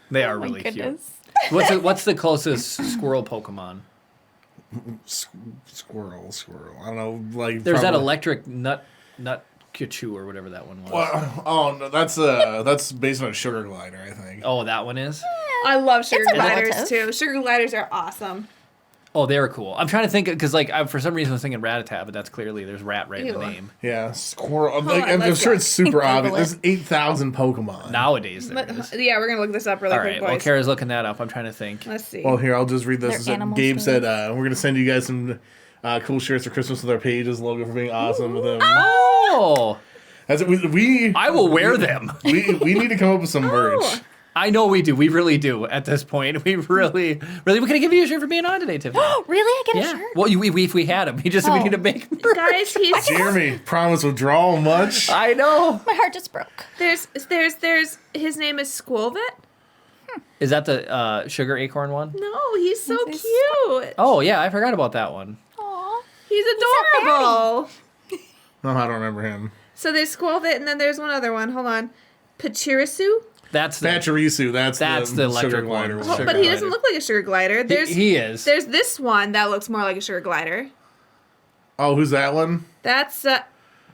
They are
Oh my
really cute.
goodness.
What's the closest squirrel Pokemon?
Squirrel. I don't know. Like
There's that
probably-
electric nut Kachu or whatever that one was.
Oh no, that's based on a sugar glider, I think.
Oh, that one is?
I love sugar
It's a
gliders
relative.
too. Sugar gliders are awesome.
Oh, they were cool. I'm trying to think, because like for some reason I was thinking Rattata, but that's clearly, there's rat right in the
Ew.
name.
Yeah, squirrel.
on,
I'm
let's
sure
go.
it's super
Google
obvious.
it.
There's 8,000 Pokemon.
Nowadays there is.
Yeah, we're gonna look this up really
All
quick,
right, well,
boys.
Kara's looking that up. I'm trying to think.
Let's see.
Well, here, I'll just read this.
They're animals,
Gabe
too.
said, we're going to send you guys some cool shirts for Christmas with our pages logo for being awesome with them.
Oh,
That's, we
I will wear them.
we need to come up with some merch.
I know we do. We really do at this point. We really. We could have given you a shirt for being on today, Tiffany.
Really? I get a
Yeah.
shirt?
Well, if we had them. We just we
Oh.
need to make.
Guys, he's
Jeremy, promise withdrawal much?
I know.
My heart just broke.
there's his name is Squilvet.
Is that the sugar acorn one?
No, he's so
He's
cute.
Oh yeah, I forgot about that one.
Aw.
He's
a
adorable.
No, I don't remember him.
So there's Squilvet, and then there's one other one. Hold on, Pachirisu.
That's the.
Pachirisu, that's
the electric
sugar glider
one.
one.
Sugar
But he doesn't
glider.
look like a sugar glider. There's
He is.
There's this one that looks more like a sugar glider.
Oh, who's that one?
That's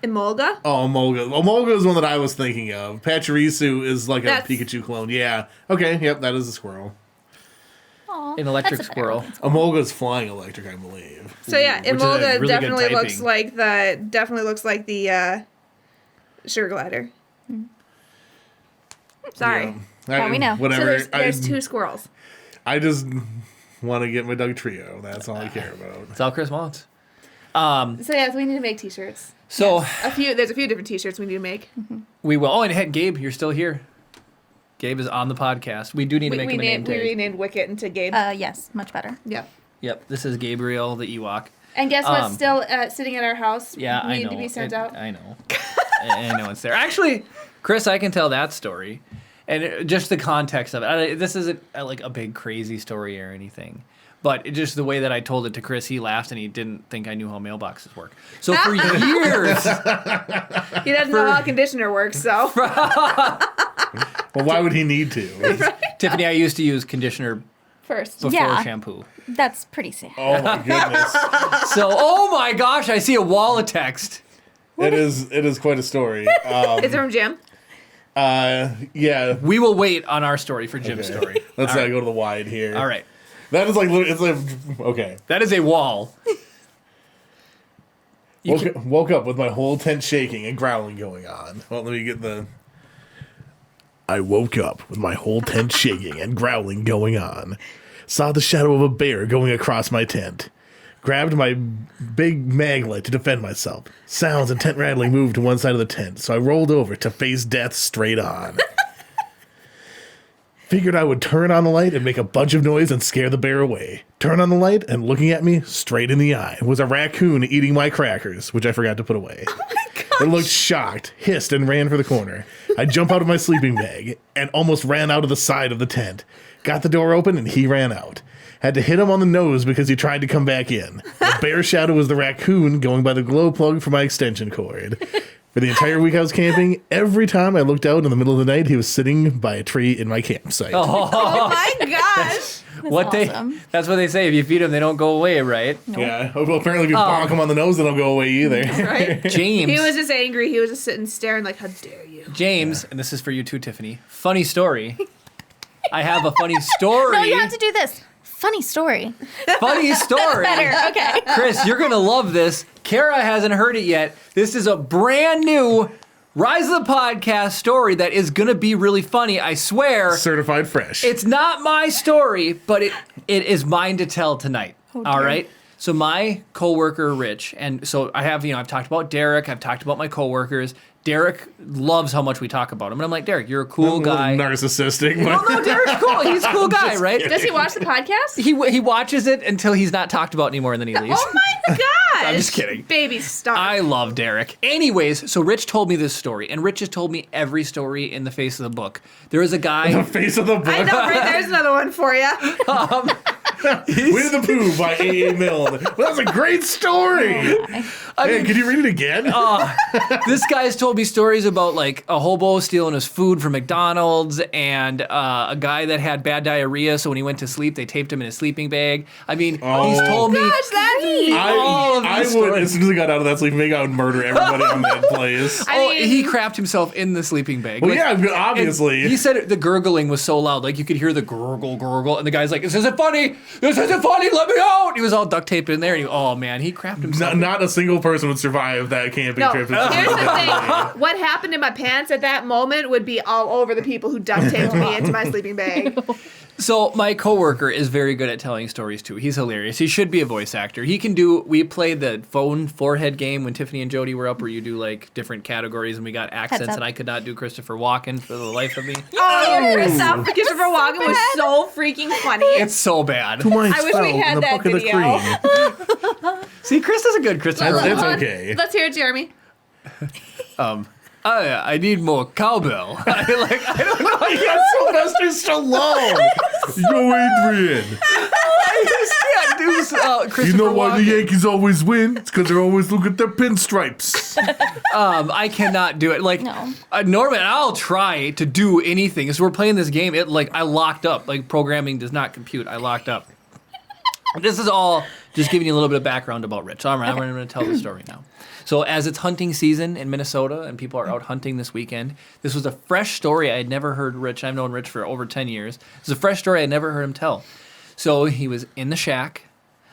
Emolga.
Oh, Emolga. Emolga is one that I was thinking of. Pachirisu is like a
That's-
Pikachu clone. Yeah. Okay, yep, that is a squirrel.
Aw,
An electric
that's a better
squirrel.
one.
Emolga is flying electric, I believe.
So yeah,
Which is a
Emolga
really good
definitely looks
typing.
like the sugar glider. Sorry.
Well, we know. So
Whatever.
So there's two squirrels.
I just want to get my Doug Trio. That's all I care about.
That's all Chris wants.
So yeah, so we need to make T-shirts.
So
There's a few different T-shirts we need to make.
we will. Oh, and hey, Gabe, you're still here. Gabe is on the podcast. We do need to make him a name
We
tag.
renamed Wicket into Gabe.
Yes, much better.
Yeah.
Yep, this is Gabriel the Ewok.
And guess what's
Um,
still sitting at our house?
Yeah, I know.
Needing to be sent out.
I know. I know it's there. Actually, Chris, I can tell that story, and just the context of it. This isn't like a big crazy story or anything, but just the way that I told it to Chris, he laughed and he didn't think I knew how mailboxes work. So for years,
He doesn't know how conditioner works, so.
Well, why would he need to?
Tiffany, I used to use conditioner
First.
before
Yeah.
shampoo.
That's pretty sad.
Oh my goodness.
So, oh my gosh, I see a wall of text.
It is quite a story.
Is it from Jim?
Yeah.
We will wait on our story for Jim's
Okay.
story.
Let's
All right.
go to the wide here.
All right.
That is like, it's like, okay.
That is a wall.
Woke up with my whole tent shaking and growling going on. Well, let me get the. I woke up with my whole tent shaking and growling going on. Saw the shadow of a bear going across my tent. Grabbed my big maglet to defend myself. Sounds and tent rattling moved to one side of the tent, so I rolled over to face death straight on. Figured I would turn on the light and make a bunch of noise and scare the bear away. Turn on the light, and looking at me straight in the eye was a raccoon eating my crackers, which I forgot to put away. Oh my god! It looked shocked, hissed, and ran for the corner. I jumped out of my sleeping bag and almost ran out of the side of the tent. Got the door open, and he ran out. Had to hit him on the nose because he tried to come back in. The bear shadow was the raccoon going by the glow plug for my extension cord. For the entire week I was camping, every time I looked out in the middle of the night, he was sitting by a tree in my campsite.
Oh my gosh.
Awesome.
That's what they say. If you feed them, they don't go away, right?
Yeah. Well, apparently if you bonk him on the nose, they don't go away either.
Right?
James.
He was just angry. He was just sitting staring like, how dare you?
James, and this is for you too, Tiffany. Funny story. I have a funny story.
No, you have to do this. Funny story.
Funny story.
Better. Okay.
Chris, you're going to love this. Kara hasn't heard it yet. This is a brand new Rise of the Podcast story that is going to be really funny. I swear.
Certified fresh.
It's not my story, but it is mine to tell tonight.
Oh,
All
dear.
right? So my coworker, Rich, and so I have, I've talked about Derek. I've talked about my coworkers. Derek loves how much we talk about him. And I'm like, Derek, you're a cool guy.
Narcissistic.
No,
But
no, Derek's cool. He's a cool guy, right?
Does he watch the podcast?
He watches it until he's not talked about anymore, and then he leaves.
Oh my gosh.
I'm just kidding.
Baby star.
I love Derek. Anyways, so Rich told me this story, and Rich has told me every story in the face of the book. There is a guy.
the face of the book.
I know, right? There's another one for you.
Winnie the Pooh by A.A. Milne. Well, that's a great story. Hey, can you read it again?
This guy's told me stories about like a hobo stealing his food from McDonald's and a guy that had bad diarrhea. So when he went to sleep, they taped him in his sleeping bag. I mean, he's told me.
Gosh, that's
I would, as soon as I got out of that sleeping bag, I would murder everybody on that place.
He crapped himself in the sleeping bag.
Well,
Like,
yeah, obviously.
he said the gurgling was so loud, like you could hear the gurgle, and the guy's like, "This isn't funny. This isn't funny. Let me out." He was all duct taped in there. And oh man, he crapped himself.
Not a single person would survive that camping
No,
trip.
here's the thing. What happened in my pants at that moment would be all over the people who duct taped me into my sleeping bag.
So my coworker is very good at telling stories too. He's hilarious. He should be a voice actor. He can do. We played the phone forehead game when Tiffany and Jody were up, where you do like different categories, and we got accents, and I could not do Christopher Walken for the life of me.
Oh, Christopher Walken was so freaking funny.
It's so bad.
I wish we had that video.
See, Chris is a good Christopher.
It's okay.
Let's hear it, Jeremy.
I need more cowbell. I don't know.
I got Sylvester Stallone. Yo, Adrian.
I just can't do Christopher
You know why the
Walken.
Yankees always win? It's because they're always looking at their pinstripes.
I cannot do it. Like
No.
Norman, I'll try to do anything. So we're playing this game. I locked up. Like programming does not compute. I locked up. This is all just giving you a little bit of background about Rich. All right, I'm going to tell the story now. So as it's hunting season in Minnesota and people are out hunting this weekend, this was a fresh story I had never heard Rich. I've known Rich for over 10 years. It's a fresh story I had never heard him tell. So he was in the shack.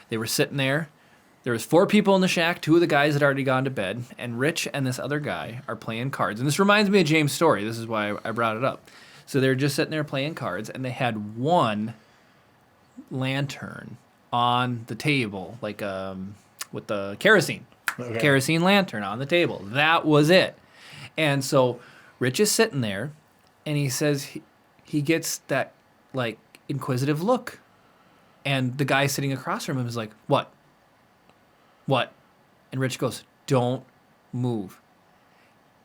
They were sitting there. There was 4 people in the shack. 2 of the guys had already gone to bed. And Rich and this other guy are playing cards. And this reminds me of James' story. This is why I brought it up. So they're just sitting there playing cards. And they had one lantern on the table, like with the kerosene.
Okay.
Kerosene lantern on the table. That was it. And so Rich is sitting there, and he says he gets that, like, inquisitive look. And the guy sitting across from him is like, "What? What?" And Rich goes, "Don't move."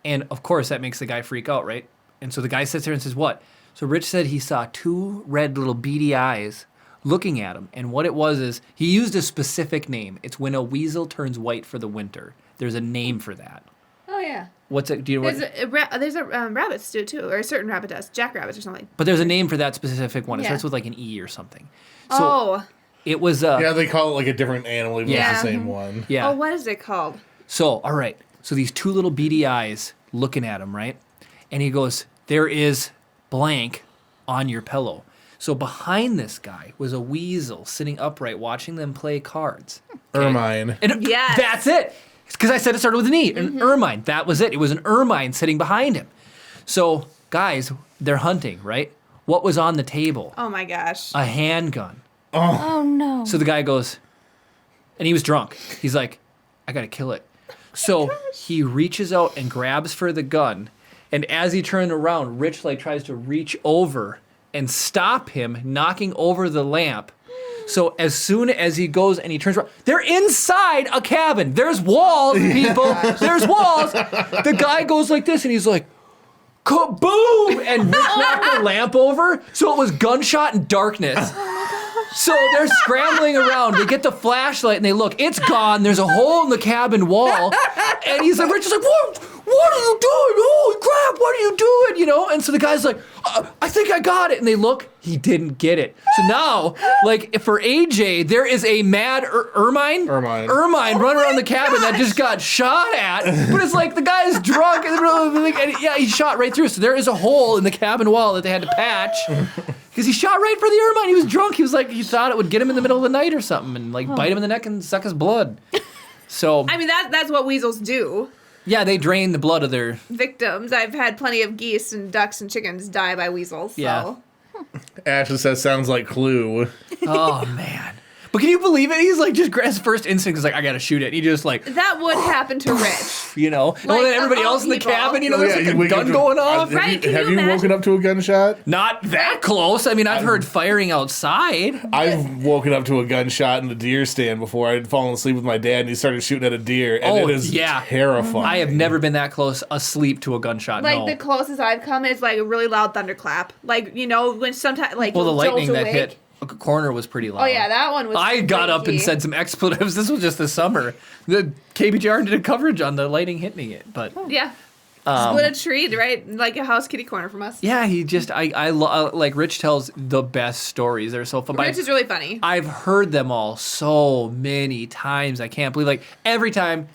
And, of course, that makes the guy freak out, right? And so the guy sits there and says, "What?" So Rich said he saw 2 red little beady eyes looking at him, and what it was is he used a specific name. It's when a weasel turns white for the winter. There's a name for that.
Oh, yeah.
What's it? Do you know what?
There's a rabbits do too, or a certain rabbit does, jackrabbits or something.
But there's a name for that specific one. It
Yeah.
starts with like an E or something. So it was.
Yeah, they call it like a different animal, even though it's the same one.
Yeah.
Oh, what is it called?
So all right. So these 2 little beady eyes looking at him, right? And he goes, "There is blank on your pillow." So behind this guy was a weasel sitting upright watching them play cards. Okay?
Ermine.
And
Yes.
that's it. Because I said it started with an E. An ermine. That was it. It was an ermine sitting behind him. So, guys, they're hunting, right? What was on the table?
Oh my gosh.
A handgun.
Oh no.
So the guy goes, and he was drunk. He's like, "I got to kill it." So he reaches out and grabs for the gun. And as he turned around, Rich like tries to reach over and stop him, knocking over the lamp. So as soon as he goes and he turns around, they're inside a cabin. There's walls, people. There's walls. The guy goes like this, and he's like, kaboom! And Rich knocked the lamp over, so it was gunshot and darkness. So they're scrambling around. They get the flashlight and they look. It's gone. There's a hole in the cabin wall. And he's like, Rich is like, what are you doing? Holy crap, what are you doing? You know? And so the guy's like, I think I got it. And they look, he didn't get it. So now, like, for AJ, there is a mad Ermine running around the cabin that just got shot at. But it's like the guy's drunk and yeah, he shot right through. So there is a hole in the cabin wall that they had to patch. Because he shot right for the ermine. He was drunk. He was like, he thought it would get him in the middle of the night or something and like bite him in the neck and suck his blood. So
I mean, that's what weasels do.
yeah, they drain the blood of their.
Victims. I've had plenty of geese and ducks and chickens die by weasels. So.
Yeah.
Ashley says, "Sounds like Clue."
Oh man. But can you believe it? He's like, just his first instinct is like, I gotta shoot it. And he just like,
That would happen to Rich.
you know, and then everybody
of all
else in the
people.
cabin, you know,
Oh,
there's
yeah,
like
you
a
wake up
gun
to-
going off.
Right, can
Have
you
you
imagine?
woken up to a gunshot?
Not that close. I mean, I've heard firing outside.
I've woken up to a gunshot in a deer stand before. I'd fallen asleep with my dad, and he started shooting at a deer, and it is terrifying.
I have never been that close asleep to a gunshot.
Like
no.
the closest I've come is like a really loud thunderclap. Like, you know, when sometimes like
Well, the
you'll
lightning
jolt
that
awake.
hit. corner was pretty loud.
Oh yeah, that one was.
I got up and
freaky.
said some expletives. This was just this summer. The KBGR did a coverage on the lighting hitting it, but
Yeah. Split a tree right like a house kitty corner from us.
yeah, he just like Rich tells the best stories. They're so fun.
Rich is really funny.
I've heard them all so many times. I can't believe like every time.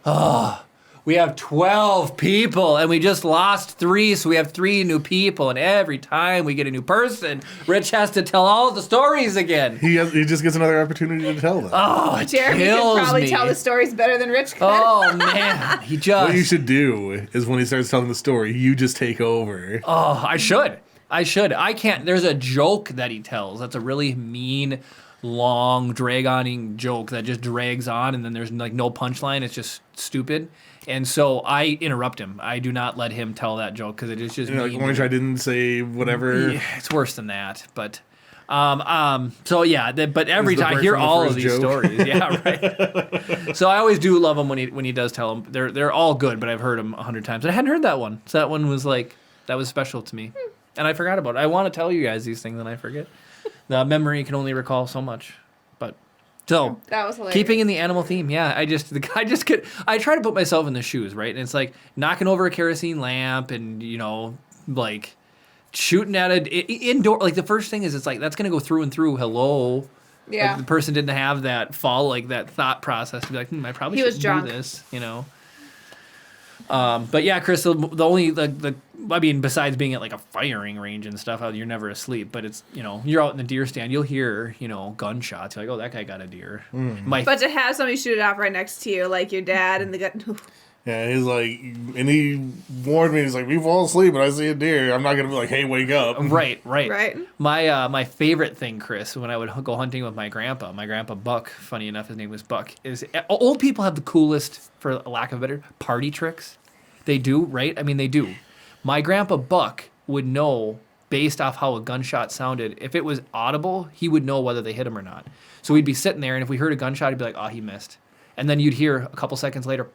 Oh, we have 12 people and we just lost 3, so we have 3 new people. And every time we get a new person, Rich has to tell all the stories again.
He just gets another opportunity to tell them.
Oh, it
Jeremy
kills
can probably
me.
tell the stories better than Rich could.
Oh man, he just.
What you should do is when he starts telling the story, you just take over.
Oh, I should. I can't. There's a joke that he tells. That's a really mean, long, drag-oning joke that just drags on, and then there's like no punchline. It's just stupid. And so I interrupt him. I do not let him tell that joke because it is just
Like
mean.
Orange, I didn't say whatever.
Yeah, it's worse than that. But so yeah. But every
Is the
time I
break
hear
from the
all of
first
these
joke?
stories. Yeah, right. So I always do love him when he does tell them. They're all good, but I've heard them 100 times. And I hadn't heard that one. So that one was like that was special to me, and I forgot about it. I want to tell you guys these things, and I forget. The memory can only recall so much. But so
That was hilarious.
keeping in the animal theme, yeah. I try to put myself in the shoes, right? And it's like knocking over a kerosene lamp, and like shooting at it indoor. Like the first thing is, it's like that's gonna go through and through. Hello.
Yeah.
Like, the person didn't have that that thought process to be like, I probably
He was
shouldn't
drunk.
do this, But yeah, Chris, the only I mean, besides being at like a firing range and stuff, you're never asleep. But it's you're out in the deer stand, you'll hear gunshots. You're like, oh, that guy got a deer.
But to have somebody shoot it off right next to you, like your dad and the gun.
Yeah, he's like, and he warned me. He's like, we fall asleep and I see a deer. I'm not gonna be like, hey, wake up.
Right.
Right.
My favorite thing, Chris, when I would go hunting with my grandpa Buck, funny enough, his name was Buck, is old people have the coolest, for lack of a better, party tricks. They do, right? I mean, they do. My grandpa Buck would know, based off how a gunshot sounded, if it was audible, he would know whether they hit him or not. So we'd be sitting there, and if we heard a gunshot, he'd be like, oh, he missed. And then you'd hear a couple seconds later,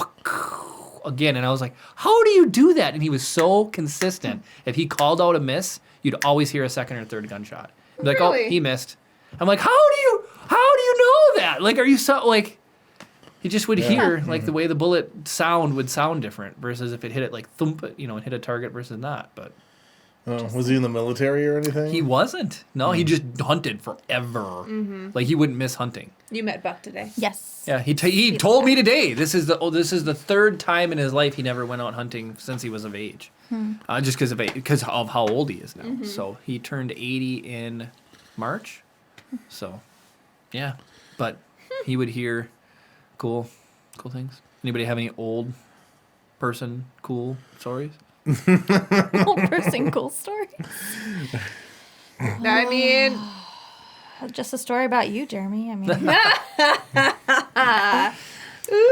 again, and I was like, how do you do that? And he was so consistent. If he called out a miss, you'd always hear a second or third gunshot. He'd be like,
Really?
oh, he missed. I'm like, how do you know that? Like, are you so, like, he just would hear, like, the way the bullet would sound different versus if it hit it, like, thump, and hit a target versus not. But
Was he in the military or anything?
he wasn't. No, he just hunted forever. Like, he wouldn't miss hunting.
You met Buck today.
Yes.
Yeah, he told me today. This is the third time in his life he never went out hunting since he was of age, just because of how old he is now. So he turned 80 in March. So, yeah, but he would hear cool things. Anybody have any old person cool stories?
Old person cool story.
I mean,
Just a story about you, Jeremy. I mean,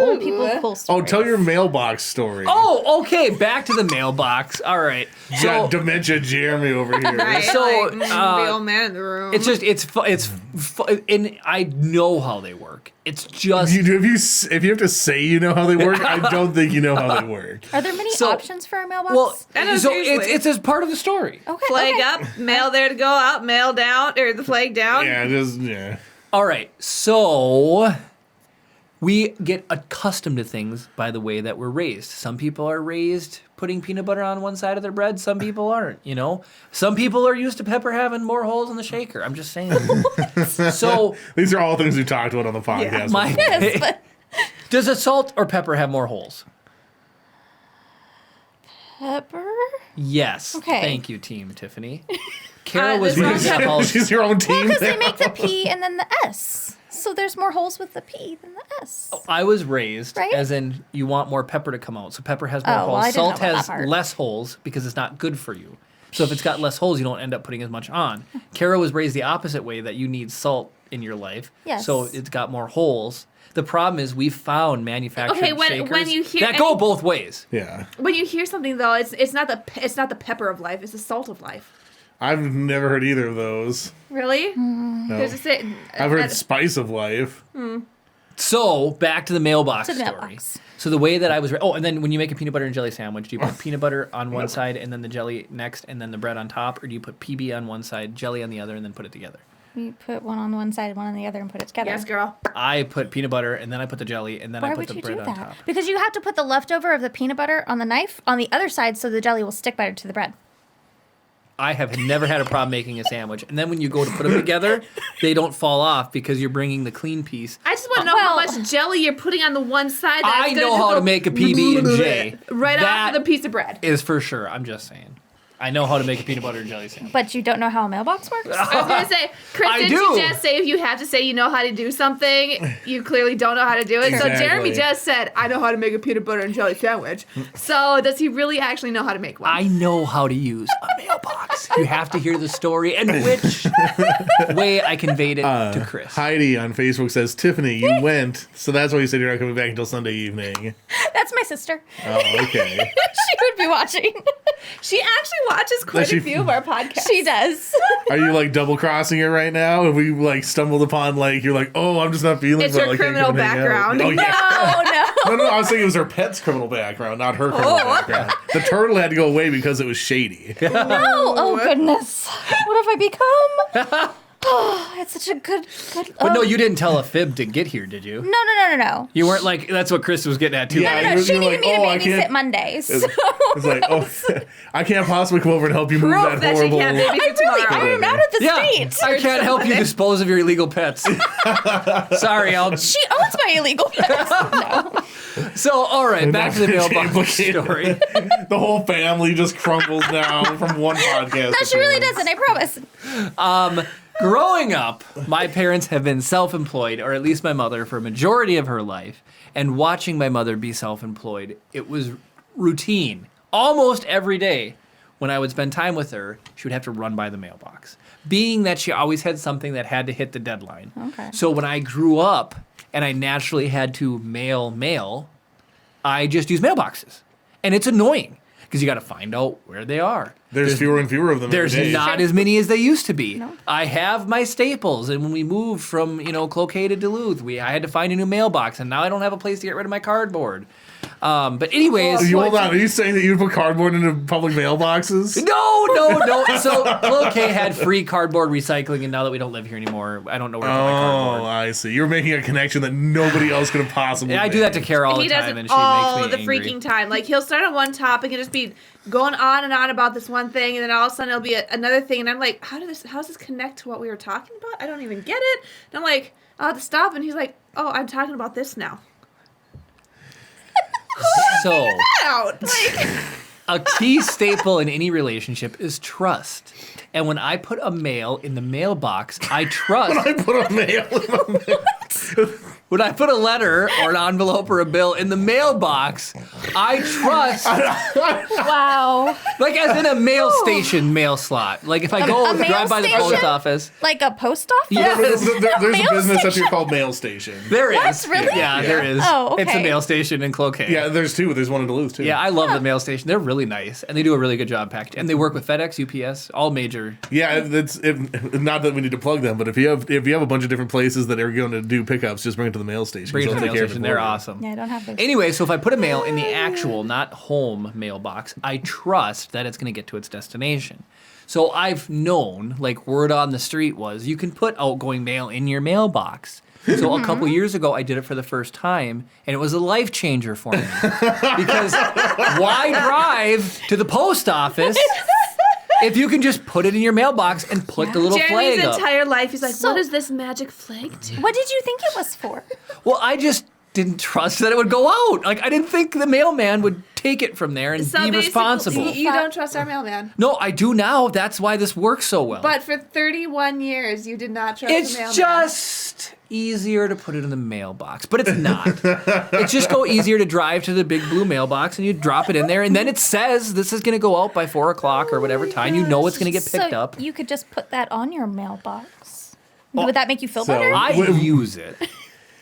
old people cool stories.
Oh, tell your mailbox story.
Oh, okay. Back to the mailbox. All right.
You
So
got dementia Jeremy over here.
right?
So,
the old man in the room.
it's just and I know how they work. It's just
If you have to say you know how they work, I don't think you know how they work.
Are there many
So-
options for a mailbox?
well.
I know,
So
seriously.
it's as part of the story.
okay.
flag
okay.
up, mail there to go out, mail down, or the flag down.
Yeah.
All right, so we get accustomed to things by the way that we're raised. Some people are raised putting peanut butter on one side of their bread. Some people aren't, Some people are used to pepper having more holes in the shaker. I'm just saying. So
These are all things we talked about on the podcast.
my
Yes, but
does a salt or pepper have more holes?
pepper.
Yes.
Okay.
Thank you, Team Tiffany. Kara was
this
right.
one's-
Yeah, holes.
She's your own team.
Because they
now.
make the P and then the S. So there's more holes with the P than the S.
I was raised
Right?
as in you want more pepper to come out. So pepper has more
Oh, well,
holes.
I didn't
Salt
know about
has
that part.
less holes because it's not good for you. So if it's got less holes, you don't end up putting as much on. Kara was raised the opposite way, that you need salt in your life.
Yes.
So it's got more holes. The problem is we found manufactured
Okay, when
shakers
you hear
that go
any-
both ways.
Yeah.
When you hear something though, it's not the pepper of life; it's the salt of life.
I've never heard either of those.
Really?
Mm.
No.
There's a say.
I've heard spice of life.
So back to the mailbox
To the
story.
mailbox.
So the way that I was, and then when you make a peanut butter and jelly sandwich, do you put peanut butter on one side and then the jelly next, and then the bread on top, or do you put PB on one side, jelly on the other, and then put it together?
You put one on one side and one on the other and put it together.
Yes, girl.
I put peanut butter, and then I put the jelly, and then
Why
I
would
put the
you
bread
do
on
that?
top.
Because you have to put the leftover of the peanut butter on the knife on the other side so the jelly will stick better to the bread.
I have never had a problem making a sandwich. And then when you go to put them together, they don't fall off because you're bringing the clean piece.
I just want to know how much jelly you're putting on the one side. That's
I
gonna
know
just
how
go
to make a PB&J.
right
That
off of the piece of bread.
is for sure. I'm just saying. I know how to make a peanut butter and jelly sandwich.
But you don't know how a mailbox works?
I was gonna say, Chris,
I
didn't
do.
you just say if you have to say you know how to do something, you clearly don't know how to do it?
Exactly.
So Jeremy just said, I know how to make a peanut butter and jelly sandwich. So does he really actually know how to make one?
I know how to use a mailbox. You have to hear the story and which way I conveyed it to Chris.
Heidi on Facebook says, Tiffany, you went, so that's why you said you're not coming back until Sunday evening.
That's my sister.
Oh, okay.
She would be watching.
She actually watches quite
Does she-
a few of our podcasts.
She does.
Are you like double crossing her right now? If we like stumbled upon like you're like, oh, I'm just not feeling
It's
well.
her
I can't
criminal
come hang out."
background.
Oh yeah.
Oh, no.
No, I was thinking it was her pet's criminal background, not her criminal background. The turtle had to go away because it was shady.
No. Oh, goodness. What have I become? Oh, it's such a good.
But no, you didn't tell a fib to get here, did you?
No.
You weren't like, that's what Chris was getting at too.
Yeah.
No,
you're-
she
you're
needed
like,
me to
"Oh, I
babysit
can't-"
Mondays.
It's like, oh, I can't possibly come over and help you move
Proof
that
that she
horrible.
can't babysit tomorrow.
I'm out of the
Yeah,
state.
I can't help you dispose of your illegal pets. Sorry, I'll.
She owns my illegal pets. No.
So, all right, back to the mailbox
Implicated.
story.
The whole family just crumbles down from one podcast.
No, she really doesn't. I promise.
Growing up, my parents have been self-employed, or at least my mother, for a majority of her life. And watching my mother be self-employed, it was routine. Almost every day, when I would spend time with her, she would have to run by the mailbox. Being that she always had something that had to hit the deadline.
Okay.
So when I grew up and I naturally had to mail, I just used mailboxes. And it's annoying because you got to find out where they are.
There's fewer and fewer of them.
There's
every day.
not as many as they used to be.
No.
I have my staples, and when we moved from Cloquet to Duluth, I had to find a new mailbox, and now I don't have a place to get rid of my cardboard. But anyways,
Hold on. Are you saying that you put cardboard into public mailboxes?
no. So Cloquet had free cardboard recycling, and now that we don't live here anymore, I don't know where to put my
Oh,
cardboard.
I see. You're making a connection that nobody else could have possibly.
Yeah, I do that to
made.
Kara all
He
the
does
time,
it
and she
all
makes
the
me angry.
freaking time. Like he'll start on one topic and just be going on and on about this one thing, and then all of a sudden it'll be another thing, and I'm like, how does this connect to what we were talking about? I don't even get it. And I'm like, I'll have to stop, and he's like, oh, I'm talking about this now.
So,
Out. Like,
a key staple in any relationship is trust. And when I put a mail in the mailbox, I trust.
I put a mail in my mail.
When I put a letter or an envelope or a bill in the mailbox, I trust,
Wow.
like as in a mail station mail slot. Like if I go
a mail
drive by the post
station?
office,
Like a post office?
Yes.
There's
Mail
a business up here
station?
called Mail Station.
there is.
What? Really?
Yeah, there is.
Oh,
It's a
okay.
mail station in Cloquet.
Yeah, there's two. There's one in Duluth too.
Yeah, I love the mail station. They're really nice, and they do a really good job packaging. And they work with FedEx, UPS, all major.
Yeah, not that we need to plug them, but if you have a bunch of different places that are going to do pickups, just bring it to the mail station.
Bring it to
They'll
the
take
mail
care of it
station.
for
They're
you.
awesome.
Yeah, I don't have those.
Anyway, so if I put a mail in the actual, not home mailbox, I trust that it's going to get to its destination. So I've known, like word on the street was, you can put outgoing mail in your mailbox. So a couple years ago, I did it for the first time, and it was a life changer for me. Because why drive to the post office if you can just put it in your mailbox and put the little
Jeremy's
flag up?
entire life, he's like,
So-
what does this magic flag do?
What did you think it was for?
Well, I just didn't trust that it would go out. Like, I didn't think the mailman would take it from there and be
basically,
responsible.
You don't trust our mailman.
No, I do now. That's why this works so well.
But for 31 years, you did not trust the
it's
mailman.
just easier to put it in the mailbox, but it's not. It's just go easier to drive to the big blue mailbox and you drop it in there, and then it says this is going to go out by 4 o'clock or whatever time. You know it's going to get picked
So
up.
you could just put that on your mailbox. Would that make you feel
So-
better?
I use it.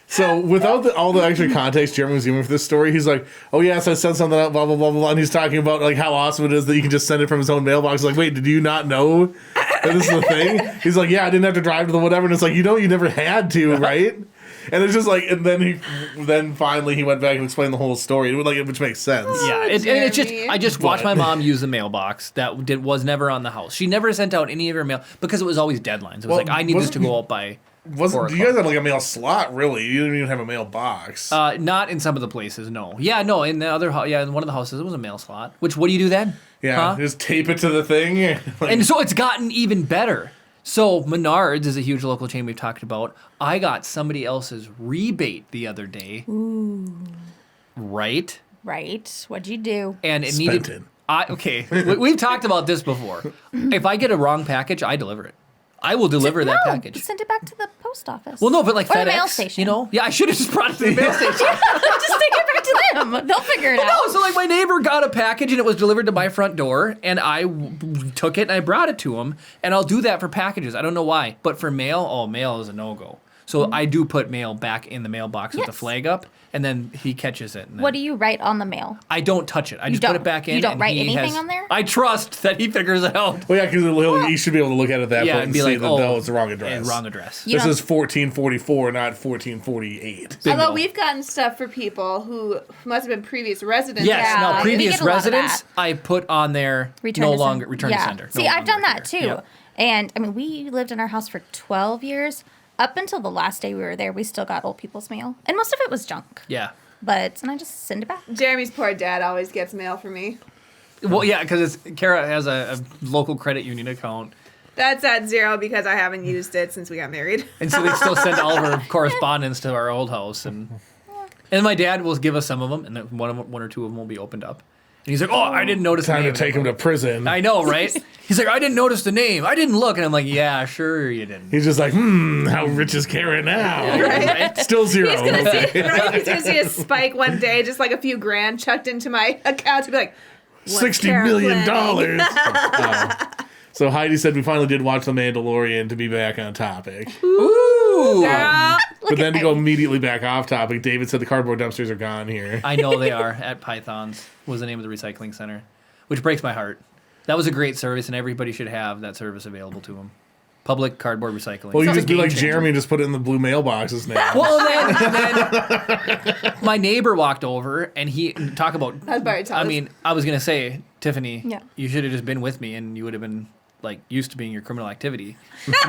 So without all the extra context Jeremy was giving for this story, he's like, "Oh yes, I sent something out, blah blah blah blah," and he's talking about like how awesome it is that you can just send it from his own mailbox. Like, wait, did you not know that this is the thing? He's like, "Yeah, I didn't have to drive to the whatever," and it's like, you never had to, right? And it's just like, and then finally he went back and explained the whole story, which makes sense.
Yeah, and it's just
Jeremy.
I just watched my mom use the mailbox that was never on the house. She never sent out any of her mail because it was always deadlines. It was
Well,
like I need this to
wasn't-
go out by.
Do
4
you guys
o'clock.
have like a mail slot? Really, you didn't even have a mailbox.
Not in some of the places, no. Yeah, no, in the other in one of the houses it was a mail slot. Which what do you do then?
yeah,
Huh?
just tape it to the thing. Like,
And so it's gotten even better. So Menards is a huge local chain we've talked about. I got somebody else's rebate the other day. Ooh. Right?
Right. What'd you do?
And it
Spent
needed.
it.
Okay, we've talked about this before. If I get a wrong package, I deliver it. I will deliver that package.
Send it back to the post office.
Well, no, but like
or
FedEx,
the mail station.
you know? Yeah, I should have just brought it to the mail station.
Just take it back to them. They'll figure it out.
No, so like my neighbor got a package and it was delivered to my front door, and I took it and I brought it to him, and I'll do that for packages. I don't know why, but for mail, mail is a no-go. So I do put mail back in the mailbox with the
Yes.
flag up, and then he catches it. And then
What do you write on the mail?
I don't touch it. I just put
don't?
it back in.
You don't
and
write
he
anything
has-
on there?
I trust that he figures it out.
well, yeah, because you should be able to look at it at that
Yeah,
point
and
and
be
see
like,
that no, it's the wrong address.
Wrong address.
You
This
don't-
is 1444, not 1448.
Bingo.
Although we've gotten stuff for people who must have been previous residents.
Yes,
Yeah,
no,
we
previous
get a lot of
residents,
that.
I put on there
Return
no
to
longer
sender.
return
yeah.
to sender.
See,
No
I've done
longer
that
here.
too.
Yep.
And I mean, we lived in our house for 12 years. Up until the last day we were there, we still got old people's mail. And most of it was junk.
Yeah.
And I just send it back.
Jeremy's poor dad always gets mail for me.
Well, yeah, because Kara has a local credit union account,
That's at 0 because I haven't used it since we got married.
and so they still send all of our correspondence to our old house, and my dad will give us some of them, and then one or two of them will be opened up. And he's like, "Oh, I didn't notice the
Time
name."
to take him to prison.
I know, right? He's like, "I didn't notice the name. I didn't look," and I'm like, "Yeah, sure you didn't."
He's just like, how rich is Karen now?
Right?
Still zero.
He's gonna
Okay.
see, right? He's gonna see a spike one day, just like a few grand chucked into my account to be like, "What's
$60
Kara
million.
planning?"
So Heidi said we finally did watch The Mandalorian to be back on topic.
Ooh.
Girl.
But then to go immediately back off topic, David said the cardboard dumpsters are gone here.
I know they are at Python's was the name of the recycling center, which breaks my heart. That was a great service, and everybody should have that service available to them. Public cardboard recycling.
Well, you
It's a
just be
game
like
changer.
Jeremy and just put it in the blue mailboxes now.
Well, then my neighbor walked over, and he talk about.
That's very tough.
I mean, I was gonna say, Tiffany,
Yeah.
you should have just been with me, and you would have been like used to being your criminal activity.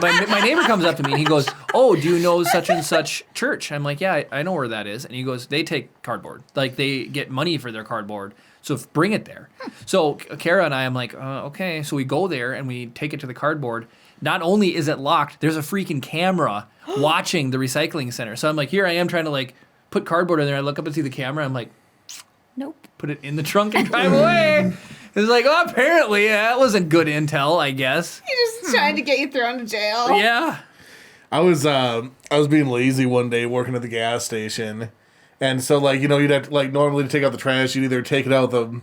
my neighbor comes up to me and he goes, "Oh, do you know such and such church?" I'm like, "Yeah, I know where that is." And he goes, "They take cardboard. Like they get money for their cardboard. So bring it there." So Kara and I, I'm like, okay. So we go there and we take it to the cardboard. Not only is it locked, there's a freaking camera watching the recycling center. So I'm like, here I am trying to like put cardboard in there. I look up and see the camera. I'm like,
Nope.
put it in the trunk and drive away. It's like, oh, apparently that wasn't good intel, I guess.
He's just trying to get you thrown to jail.
Yeah.
I was being lazy one day working at the gas station, and so like you'd have to, like normally to take out the trash, you'd either take it out the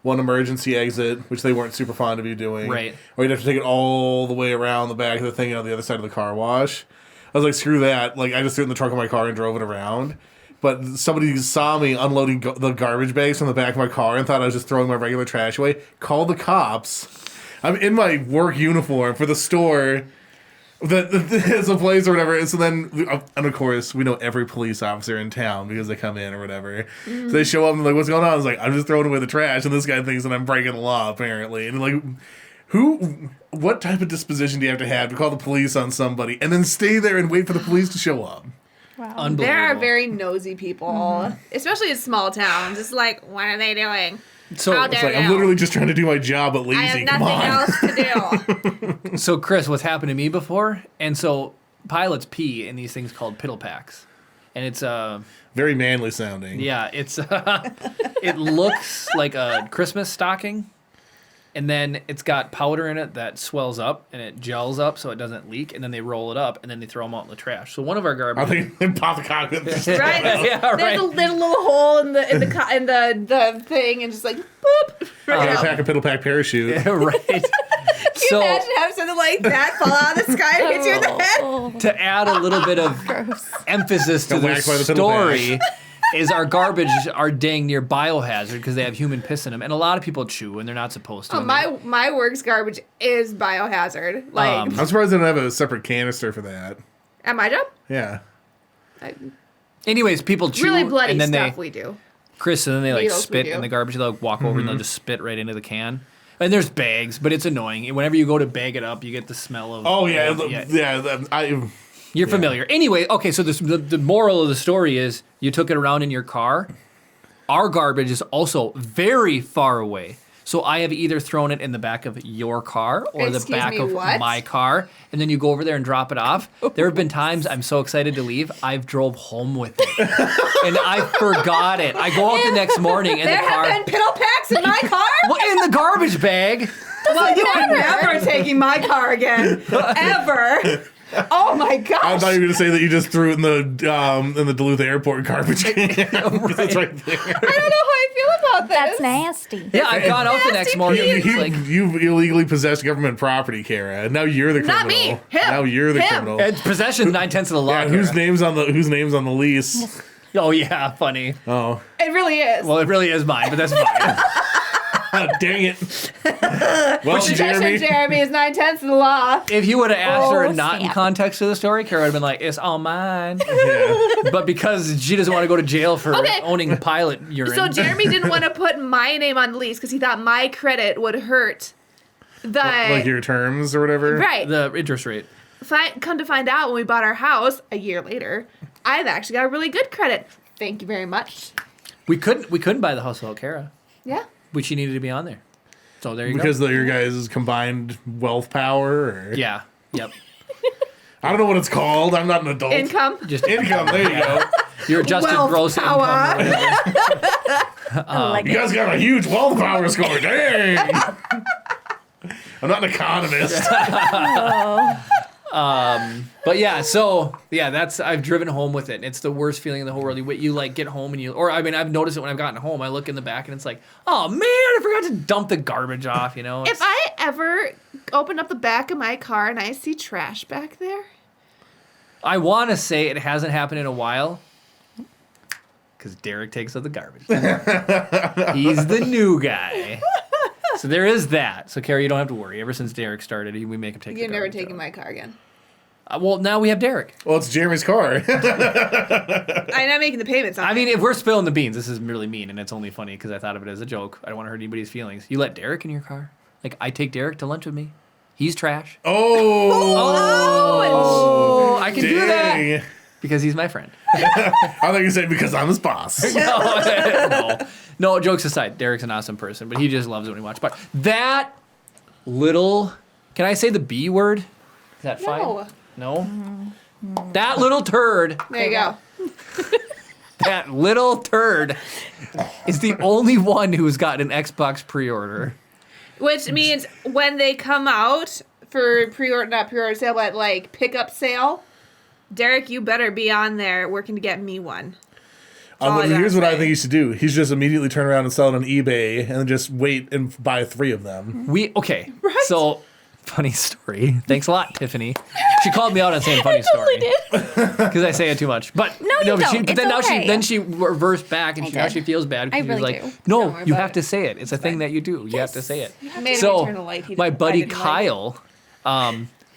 one emergency exit, which they weren't super fond of you doing,
Right.
or you'd have to take it all the way around the back of the thing on the other side of the car wash. I was like, screw that! Like I just threw it in the trunk of my car and drove it around. But somebody saw me unloading the garbage bags from the back of my car and thought I was just throwing my regular trash away. Called the cops. I'm in my work uniform for the store that is a place or whatever. And so then, and of course, we know every police officer in town because they come in or whatever. So they show up and they're like, what's going on? I was like, I'm just throwing away the trash. And this guy thinks that I'm breaking the law, apparently. And like, what type of disposition do you have to call the police on somebody and then stay there and wait for the police to show up?
Wow.
Unbelievable.
There are very nosy people, especially in small towns. It's like, what are they doing?
So,
How
It's
dare
like, I'm
you?
literally just trying to do my job at
I
lazy.
have
Come
nothing
on.
else to do.
so Chris, what's happened to me before? And so pilots pee in these things called piddle packs. And it's
Very manly sounding.
yeah, it's it looks like a Christmas stocking, and then it's got powder in it that swells up and it gels up so it doesn't leak, and then they roll it up and then they throw them out in the trash. So one of our
I
garbage.
think they pop the cockpit.
Right?
Yeah,
There's,
right.
there's a little hole in the thing, and just like boop. Right
Yeah,
out.
pack a piddle pack parachute.
Right.
Can you
So
imagine having something like that fall out of the sky and hit you in the head?
Oh,
to add a little bit of
gross.
emphasis to
Got
the
whacked by the piddle
story is our garbage are dang near biohazard because they have human piss in them, and a lot of people chew and they're not supposed to.
Oh, my work's garbage is biohazard. Like
Um,
I'm surprised they don't have a separate canister for that.
at my job.
Yeah.
Anyways, people chew
really bloody
and then
stuff
they
we do.
Chris, and then they like
Needles we
spit
do.
in the garbage. They'll walk over and they'll just spit right into the can. And there's bags, but it's annoying. Whenever you go to bag it up, you get the smell of.
Oh yeah,
You're
Yeah.
familiar. Anyway, okay. So the moral of the story is you took it around in your car. Our garbage is also very far away. So I have either thrown it in the back of your car or the
Excuse
back
me,
of
what?
my car, and then you go over there and drop it off. There have been times I'm so excited to leave, I've drove home with it, and I forgot it. I go out the next morning and
There
the car,
have been piddle packs in my car?
well, in the garbage bag.
Well, you are never taking my car again. Ever. Oh my gosh.
I thought you were going to say that you just threw it in the Duluth airport garbage can. It's right there.
I don't know how I feel about this.
That's nasty.
Yeah, I got out the next morning.
You,
It's like,
you illegally possessed government property, Kara. Now you're the criminal.
Not me. Him.
Now you're the
Him.
criminal.
it's possession 9/10 of the law.
Yeah, whose name's on the lease?
Oh yeah, funny.
Oh,
It really is.
Well, it really is mine, but that's fine.
dang it. Well,
Possession,
Jeremy.
Jeremy is 9/10 of the law.
If you would have asked her
Oh,
not in
snap.
context of the story, Kara would have been like, "It's all mine."
Yeah.
But because she doesn't want to go to jail for
Okay.
owning pilot urine,
So Jeremy didn't want to put my name on the lease because he thought my credit would hurt the
Like your terms or whatever.
right.
the interest rate.
Come to find out, when we bought our house a year later, I've actually got really good credit. Thank you very much.
We couldn't buy the house without Kara,
Yeah.
but she needed to be on there. So there you
Because
go.
of your guys' combined wealth power. Or,
Yeah. Yep.
I don't know what it's called. I'm not an adult.
Income.
Just
Income. There you go.
your adjusted
Wealth
gross
power.
income. Or whatever.
I like
You
it.
guys got a huge wealth power score. Dang. I'm not an economist.
But yeah, so yeah, I've driven home with it. And it's the worst feeling in the whole world. You like get home and I've noticed it when I've gotten home. I look in the back and it's like, oh man, I forgot to dump the garbage off. You know.
If I ever open up the back of my car and I see trash back there,
I want to say it hasn't happened in a while. Because Derek takes out the garbage. He's the new guy. So there is that. So Carrie, you don't have to worry. Ever since Derek started, we make him take
you're
the
never
garbage
taking
out.
my car again.
Well, now we have Derek.
Well, it's Jeremy's car.
I'm not making the payments on
I
it.
mean, if we're spilling the beans, this is really mean, and it's only funny because I thought of it as a joke. I don't want to hurt anybody's feelings. You let Derek in your car? Like, I take Derek to lunch with me. He's trash.
Oh.
I can do that
Dang.
because he's my friend.
I thought you said because I'm his boss.
No, jokes aside, Derek's an awesome person, but he just loves it when he watches. But that little, can I say the B word? Is that fine? No? That little turd,
There you go.
that little turd is the only one who's gotten an Xbox pre-order.
Which means when they come out for not pre-order sale, but like pickup sale, Derek, you better be on there working to get me one. all I
Here's
gotta
what I
say.
think he should do. He's just immediately turn around and sell it on eBay and then just wait and buy 3 of them.
Okay, so funny story. Thanks a lot, Tiffany. She called me out on saying funny story because I say it too much. But
No, you
but
don't.
but then
It's
now
okay.
she reversed back and
I
now
did.
she feels bad because
I
she was
really
like,
do.
no,
Don't worry
you
about
have
it.
to say it. It's a thing that you do. You have to say it.
Maybe we
So
turn the light. He
my
didn't- I
buddy
didn't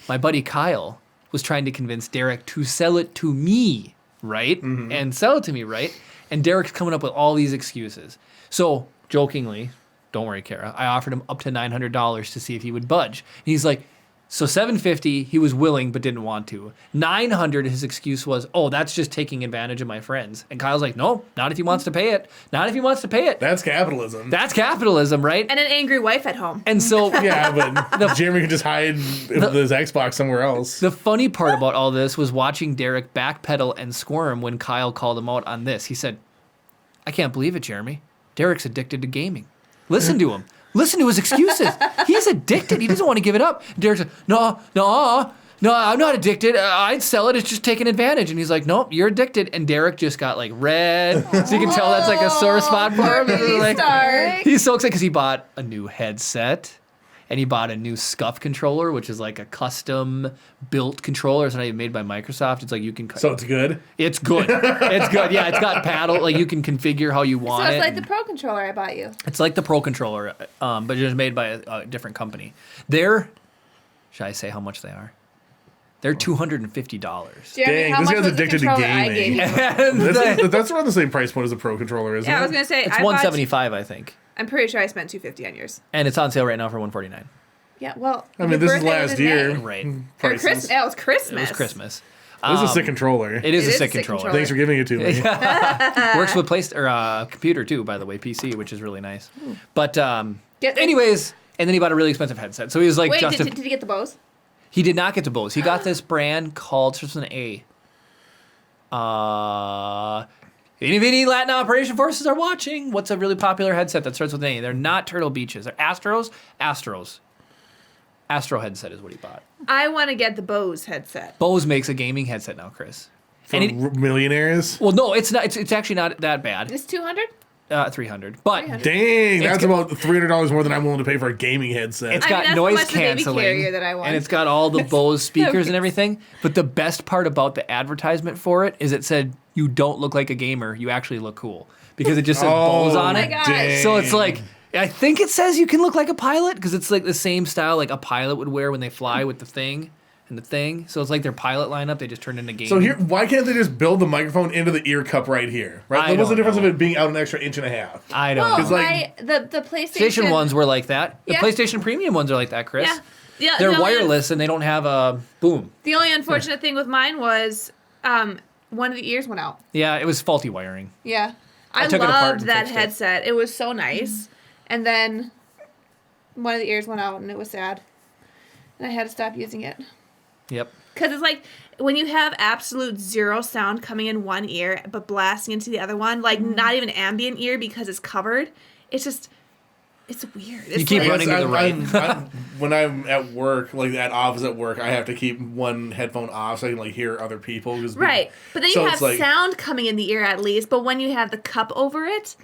like
Kyle was trying to convince Derek to sell it to me, right? And sell it to me, right? And Derek's coming up with all these excuses. So jokingly, don't worry, Kara, I offered him up to $900 to see if he would budge. And he's like, so $750, he was willing but didn't want to. $900, his excuse was, oh, that's just taking advantage of my friends. And Kyle's like, no, not if he wants to pay it. Not if he wants to pay it.
That's capitalism.
That's capitalism, right?
And an angry wife at home.
And so
Yeah, but Jeremy can just hide his Xbox somewhere else.
the funny part about all this was watching Derek backpedal and squirm when Kyle called him out on this. He said, I can't believe it, Jeremy. Derek's addicted to gaming. Listen to him. Listen to his excuses. He's addicted. He doesn't want to give it up. Derek said, no, I'm not addicted. I'd sell it. It's just taking advantage. And he's like, nope, you're addicted. And Derek just got like red. So you can tell that's like a sore spot for him.
Baby
Like,
star.
he's so excited because he bought a new headset and he bought a new Scuff controller, which is like a custom built controller. It's not even made by Microsoft. It's like you can.
So it's good.
It's good. It's good. Yeah, it's got paddle. Like you can configure how you
So
want
it's
it.
like the Pro Controller I bought you.
It's like the Pro controller, but just made by a different company. Should I say how much they are? They're $250.
Jeremy,
Dang,
how
this
much
guy's
was the
addicted to
controller I
gaming.
gave you?
That's around the same price point as a Pro controller, isn't
Yeah,
it?
I was gonna say
It's
I bought-
$175, I think,
I'm pretty sure I spent $250 on yours.
and it's on sale right now for $149.
Yeah, well,
I mean,
your
this is
birthday was
last
in
year.
May.
Right.
Or
Prices.
Christmas. Yeah, it was Christmas.
It was Christmas.
This is a sick controller.
It is
It
a
is
sick controller.
Thanks for giving it to me.
Works with computer too, by the way, PC, which is really nice. But
Get-
anyways, and then he bought a really expensive headset. So he was like,
Wait, did you get the Bose?
He did not get to Bose. He got this brand called starts with an A. Any Latin operation forces are watching. What's a really popular headset that starts with an A? They're not Turtle Beaches. They're Astros. Astro headset is what he bought.
I want to get the Bose headset.
Bose makes a gaming headset now, Chris.
For
And it,
millionaires.
well, no, it's not. It's actually not that bad.
It's 200.
300, but
300.
Dang, that's
got-
about $300 more than I'm willing to pay for a gaming headset.
it's
I mean,
got
that's how
noise
much the baby
canceling,
carrier that I want.
and it's got all the Bose speakers and everything. But the best part about the advertisement for it is it said, "You don't look like a gamer. You actually look cool," because it just says Bose on
my
it.
gosh.
dang.
So it's like, I think it says you can look like a pilot because it's like the same style like a pilot would wear when they fly with the thing and the thing. So it's like their pilot lineup. They just turned into gaming.
So here, why can't they just build the microphone into the ear cup right here? Right?
I
What's the
don't
difference
know.
of it being out an extra inch and a half?
I don't
Well,
know.
It's like-
the PlayStation
PlayStation ones were like that. The
Yeah.
PlayStation Premium ones are like that, Chris.
Yeah, yeah.
They're
the only-
wireless and they don't have a boom.
The only unfortunate thing with mine was one of the ears went out.
Yeah, it was faulty wiring.
Yeah, I
took it apart
loved
and
that
fixed it.
headset. It was so nice, and then one of the ears went out, and it was sad, and I had to stop using it.
Yep.
Because it's like when you have absolute zero sound coming in one ear but blasting into the other one, like not even ambient ear because it's covered. It's just, it's weird. It's
keep
like,
running to the right.
When I'm at work, like at office at work, I have to keep one headphone off so I can like hear other people.
Right. But then
So
you
it's
have
like-
sound coming in the ear at least. But when you have the cup over it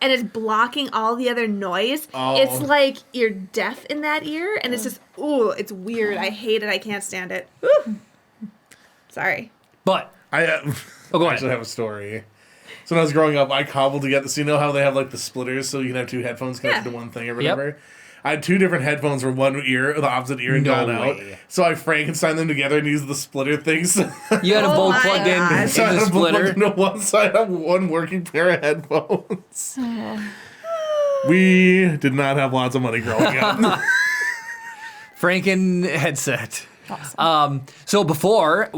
and it's blocking all the other noise, it's like you're deaf in that ear. And it's just, ooh, it's weird. I hate it. I can't stand it. Ooh. Sorry.
But
I
go
actually
ahead.
have a story. So when I was growing up, I cobbled together. So you know how they have like the splitters, so you can have two headphones connected
Yeah.
to one thing or whatever. I had two different headphones for one ear, the opposite ear, and
No
gone out.
way.
So I Frankenstein them together and used the splitter things.
you had them
Oh
both
my
plugged in
gosh.
in
So I
the
had them plugged
splitter.
into one side of one working pair of headphones. We did not have lots of money growing up.
Franken headset. So before what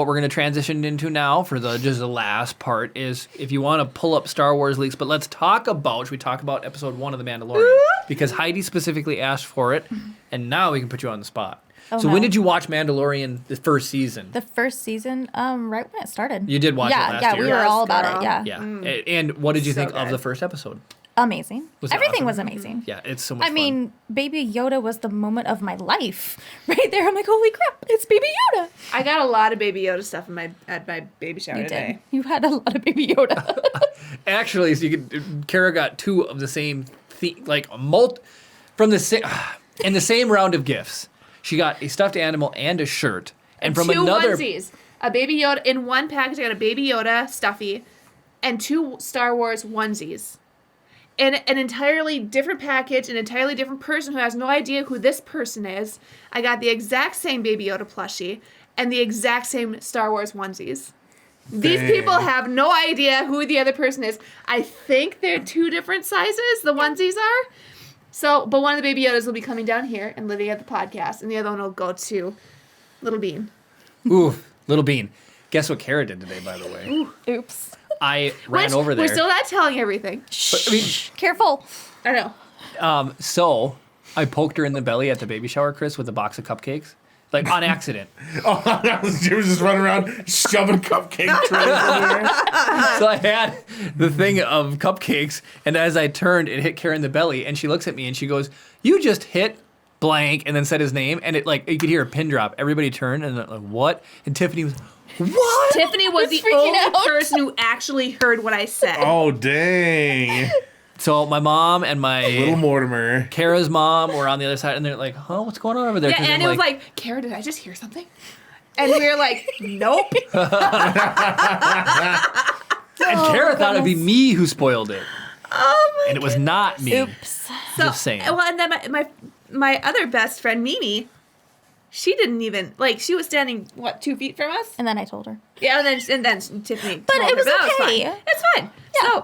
we're gonna transition into now for the last part is if you want to pull up Star Wars leaks, but let's talk about should we talk about episode 1 of The Mandalorian because Heidi specifically asked for it, and now we can put you on the spot.
Oh,
So
no.
when did you watch Mandalorian the first season?
The first season, right when it started.
You did watch it
yeah,
last
yeah,
year?
we were
Yes,
all about
girl.
it. Yeah,
Yeah. And what did you
So
think of
good.
the first episode?
amazing.
Was it
Everything
awesome?
was amazing.
Yeah, it's so much
I
fun.
mean, Baby Yoda was the moment of my life. Right there, I'm like, holy crap, it's Baby Yoda.
I got a lot of Baby Yoda stuff at my baby shower
You
today.
did. You had a lot of Baby Yoda.
Actually, so you could Kara got two of the same like from the same in the same round of gifts. She got a stuffed animal and a shirt. And from
two
another
onesies. A Baby Yoda in one package. I got a Baby Yoda stuffy, and two Star Wars onesies. And an entirely different package, an entirely different person who has no idea who this person is. I got the exact same Baby Yoda plushie and the exact same Star Wars onesies. These
Dang.
people have no idea who the other person is. I think they're two different sizes, the onesies are. So, but one of the Baby Yodas will be coming down here and living at the podcast, and the other one will go to Little Bean.
Ooh, Little Bean. Guess what Kara did today, by the way?
Oops.
I ran
Which,
over there.
We're still not telling everything.
I mean,
Careful.
I know.
so I poked her in the belly at the baby shower, Chris, with a box of cupcakes. Like on accident.
She was just running around shoving cupcake trays everywhere.
So I had the thing of cupcakes, and as I turned, it hit Kara in the belly, and she looks at me and she goes, "You just hit blank," and then said his name, and it like you could hear a pin drop. Everybody turned and they're like, "What?" And Tiffany was, "What?"
Tiffany was the
freaking
only
out.
person who actually heard what I said.
Oh, dang.
So my mom and my
Little Mortimer.
Kara's mom were on the other side, and they're like, "Huh, what's going on over there?"
Yeah,
'Cause
and
I'm
it was like, Kara, did I just hear something? And we were like, nope.
and Kara thought it'd be me who spoiled it,
Oh my
and it was not me.
Oops.
Just saying.
Well, and then my other best friend, Mimi, she didn't even like. She was standing 2 feet from us.
And then I told her.
Yeah, and then Tiffany.
But
told
it was
her, that
okay.
fine. It's fine.
Yeah.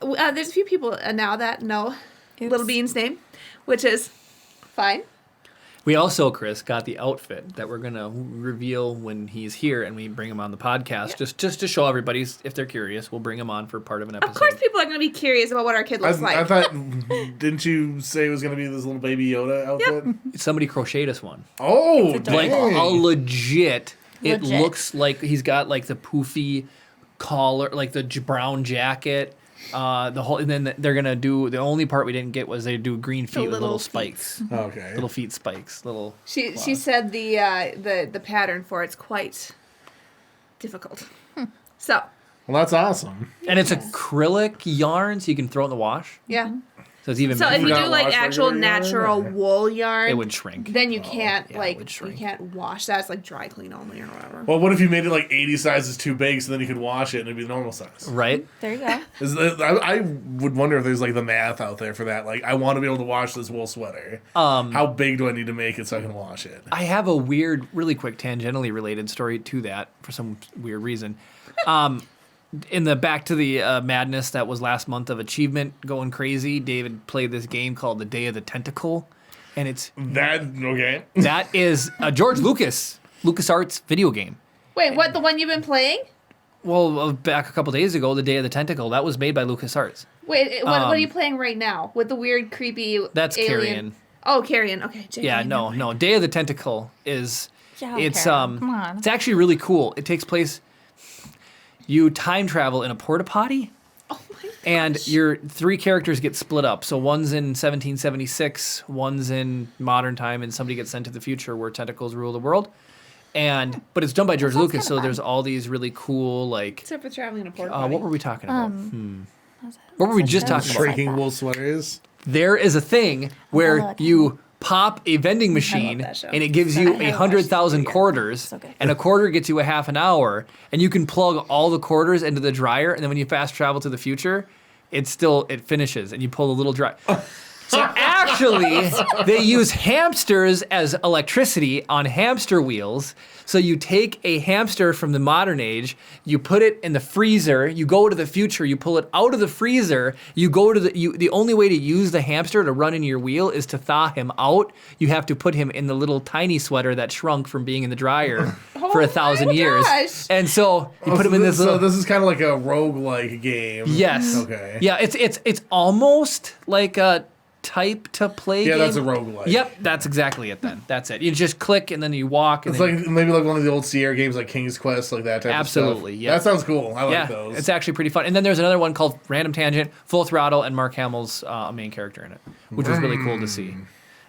So there's a few people now that know
Oops.
Little Bean's name, which is fine.
We also, Chris, got the outfit that we're gonna reveal when he's here, and we bring him on the podcast, just to show everybody if they're curious. We'll bring him on for part of an episode.
Of course, people are going to be curious about what our kid looks like.
I thought, didn't you say it was going to be this little baby Yoda outfit?
Somebody crocheted us one,
Oh,
It's
like
dang.
a legit. It
Legit.
looks like he's got like the poofy collar, like the brown jacket. The whole, and then they're gonna do the only part we didn't get was they do green feet with
little
little
feet.
spikes,
Okay.
little feet spikes, little.
She
claws.
said the pattern for it's quite difficult. So
Well, that's awesome.
And it's acrylic yarn, so you can throw it in the wash.
yeah.
So it's even.
So if you
Forgot
do like
wash
actual
regular yarn,
natural
or-
wool yarn,
it would shrink.
then you can't
yeah, it
like
would
you
shrink.
can't wash that. It's like dry clean only or whatever.
Well, what if you made it like 80 sizes too big so then you could wash it and it'd be the normal size?
Right?
There you go.
I would wonder if there's like the math out there for that. Like, I want to be able to wash this wool sweater. How big do I need to make it so I can wash it?
I have a weird, really quick, tangentially related story to that for some weird reason. In the Back to the Madness that was last month of Achievement going crazy, David played this game called The Day of the Tentacle, and
Okay.
that is a George LucasArts video game.
Wait, what? The one you've been playing?
Well, back a couple days ago, The Day of the Tentacle, that was made by LucasArts.
Wait, what are you playing right now with the weird, creepy?
That's
alien?
Carrion.
Oh, Carrion. Okay. Jake,
Yeah,
I know.
no. Day of the Tentacle is
Yeah,
it's
Karen, come on.
it's actually really cool. It takes place. You time travel in a porta potty.
Oh my gosh.
And your 3 characters get split up. So one's in 1776, one's in modern time, and somebody gets sent to the future where tentacles rule the world. But it's done by George
sounds
Lucas,
kinda
so there's
fun.
all these really cool like.
Except for traveling in a porta potty.
What were we talking about?
What
What were we just talking about?
Shrinking wool sweaters.
There is a thing where
like
you pop a vending machine
that show.
and it gives you
I haven't
100,000
watched it yet.
quarters,
So good.
and a quarter gets you a half an hour, and you can plug all the quarters into the dryer, and then when you fast travel to the future, it finishes, and you pull the little dryer. So actually, they use hamsters as electricity on hamster wheels. So you take a hamster from the modern age, you put it in the freezer, you go to the future, you pull it out of the freezer, you go to the only way to use the hamster to run in your wheel is to thaw him out. You have to put him in the little tiny sweater that shrunk from being in the dryer for 1,000
my
years.
gosh.
And so you put him in this
So
little...
this is kind of like a roguelike game.
Yes.
Okay.
Yeah, it's almost like a type to play
Yeah,
game.
that's a roguelike.
Yep, that's exactly it then. That's it. You just click and then you walk and
It's
then
like maybe like one of the old Sierra games like King's Quest, like that type
Absolutely,
of stuff.
yeah.
That sounds cool. I
yeah,
like those.
it's actually pretty fun. And then there's another one called Random Tangent, Full Throttle, and Mark Hamill's a main character in it, which was really cool to see.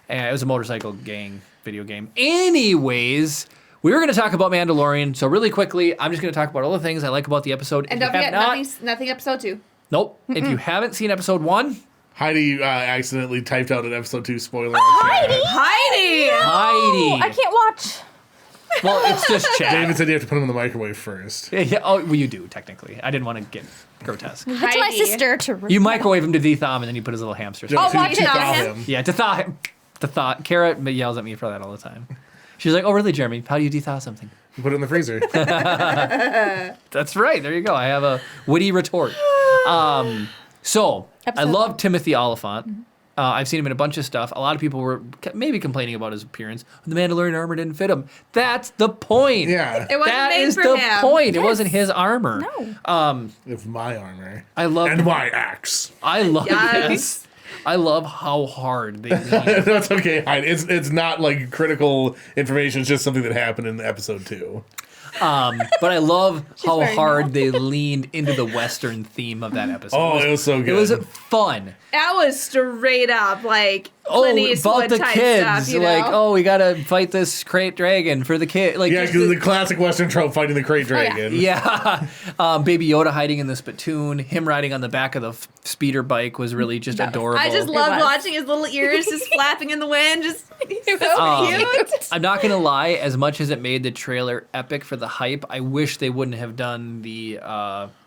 And it was a motorcycle gang video game. Anyways, we were going to talk about Mandalorian, so really quickly, I'm just going to talk about all the things I like about the episode.
And
If
don't
you
forget,
have
nothing episode 2.
Nope. If you haven't seen episode 1,
Heidi accidentally typed out an episode 2 spoiler.
Heidi!
Heidi.
I can't watch.
Well, it's just chat.
David said you have to put him in the microwave first.
Yeah, oh, well, you do, technically. I didn't want to get grotesque.
Give it to my
Heidi.
sister to
You microwave him to de-thaw him, and then you put his little hamster.
Yeah,
Oh, watch
to
it,
thaw
Dad.
him.
Yeah, to thaw him. To thaw. Kara yells at me for that all the time. She's like, oh, really, Jeremy? How do you de-thaw something?
You put it in the freezer.
That's right. There you go. I have a witty retort. So, I
Episode
love
one.
Timothy Oliphant. I've seen him in a bunch of stuff. A lot of people were maybe complaining about his appearance. The Mandalorian armor didn't fit him. That's the point.
Yeah.
It wasn't
That
made
is
for
the
him.
point. It wasn't his armor.
No.
With my armor.
I love.
And my axe.
I love
Yes.
this. I love how hard they lean.
That's okay, Heidi. It's not like critical information. It's just something that happened in episode 2.
But I love how
very
hard they leaned into the Western theme of that episode.
Oh, it was so good.
It was fun.
That was straight up like
Oh,
Clint Eastwood
about the
type
kids.
stuff, you
Like,
know?
oh, we gotta fight this crate dragon for the kid. Like,
Yeah,
just
because the classic Western trope fighting the crate dragon.
yeah. Baby Yoda hiding in the spittoon, him riding on the back of the speeder bike was really just adorable.
I just loved
was.
watching his little ears just flapping in the wind. Just it was
Um,
cute.
I'm not gonna lie, as much as it made the trailer epic for the hype, I wish they wouldn't have done the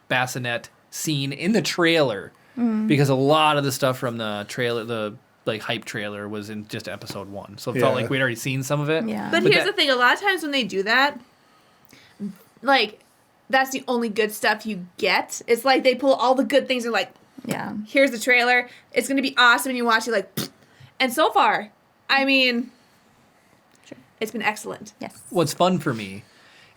bassinet scene in the trailer. Because a lot of the stuff from the trailer, the like hype trailer was in just episode 1, so it felt
Yeah.
like we'd already seen some of it.
Yeah.
But,
But
here's
that-
the thing: a lot of times when they do that, like that's the only good stuff you get. It's like they pull all the good things and like,
Yeah.
here's the trailer. It's gonna be awesome, and you watch it like, pfft. And so far, I mean, it's been excellent.
Yes.
What's fun for me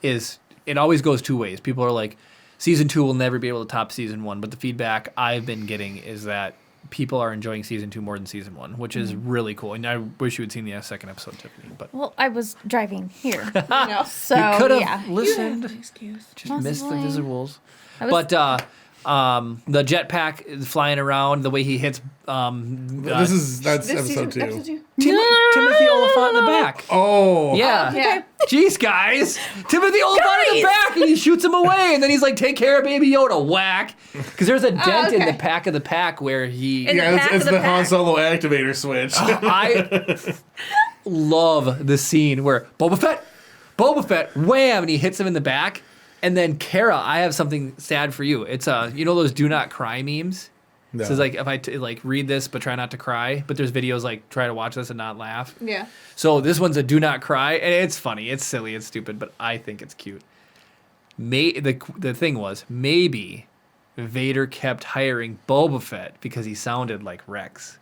is it always goes two ways. People are like, season 2 will never be able to top season 1, but the feedback I've been getting is that people are enjoying season 2 more than season 1, which is really cool. And I wish you had seen the second episode, Tiffany. But
Well, I was driving here,
You know?
so
you could have
yeah.
listened,
Excuse.
just missed the
Possibly.
visuals.
I was-
But the jetpack is flying around, the way he hits
That's episode 2.
Timothy Oliphant in the back.
Oh.
Yeah.
Yeah.
Jeez, guys. Timothy Oliphant in the
Guys!
back, and he shoots him away, and then he's like, take care of Baby Yoda, whack. Because there's a dent in
okay.
the pack of the pack where he...
In the
Yeah,
pack
it's
of
the
the
Han
pack.
Solo activator switch.
I love the scene where Boba Fett, wham, and he hits him in the back. And then, Kara, I have something sad for you. It's, you know those do not cry memes?
No.
So it's like, if I read this but try not to cry, but there's videos like, try to watch this and not laugh.
Yeah.
So this one's a do not cry, and it's funny, it's silly, it's stupid, but I think it's cute. The thing was, maybe Vader kept hiring Boba Fett because he sounded like Rex.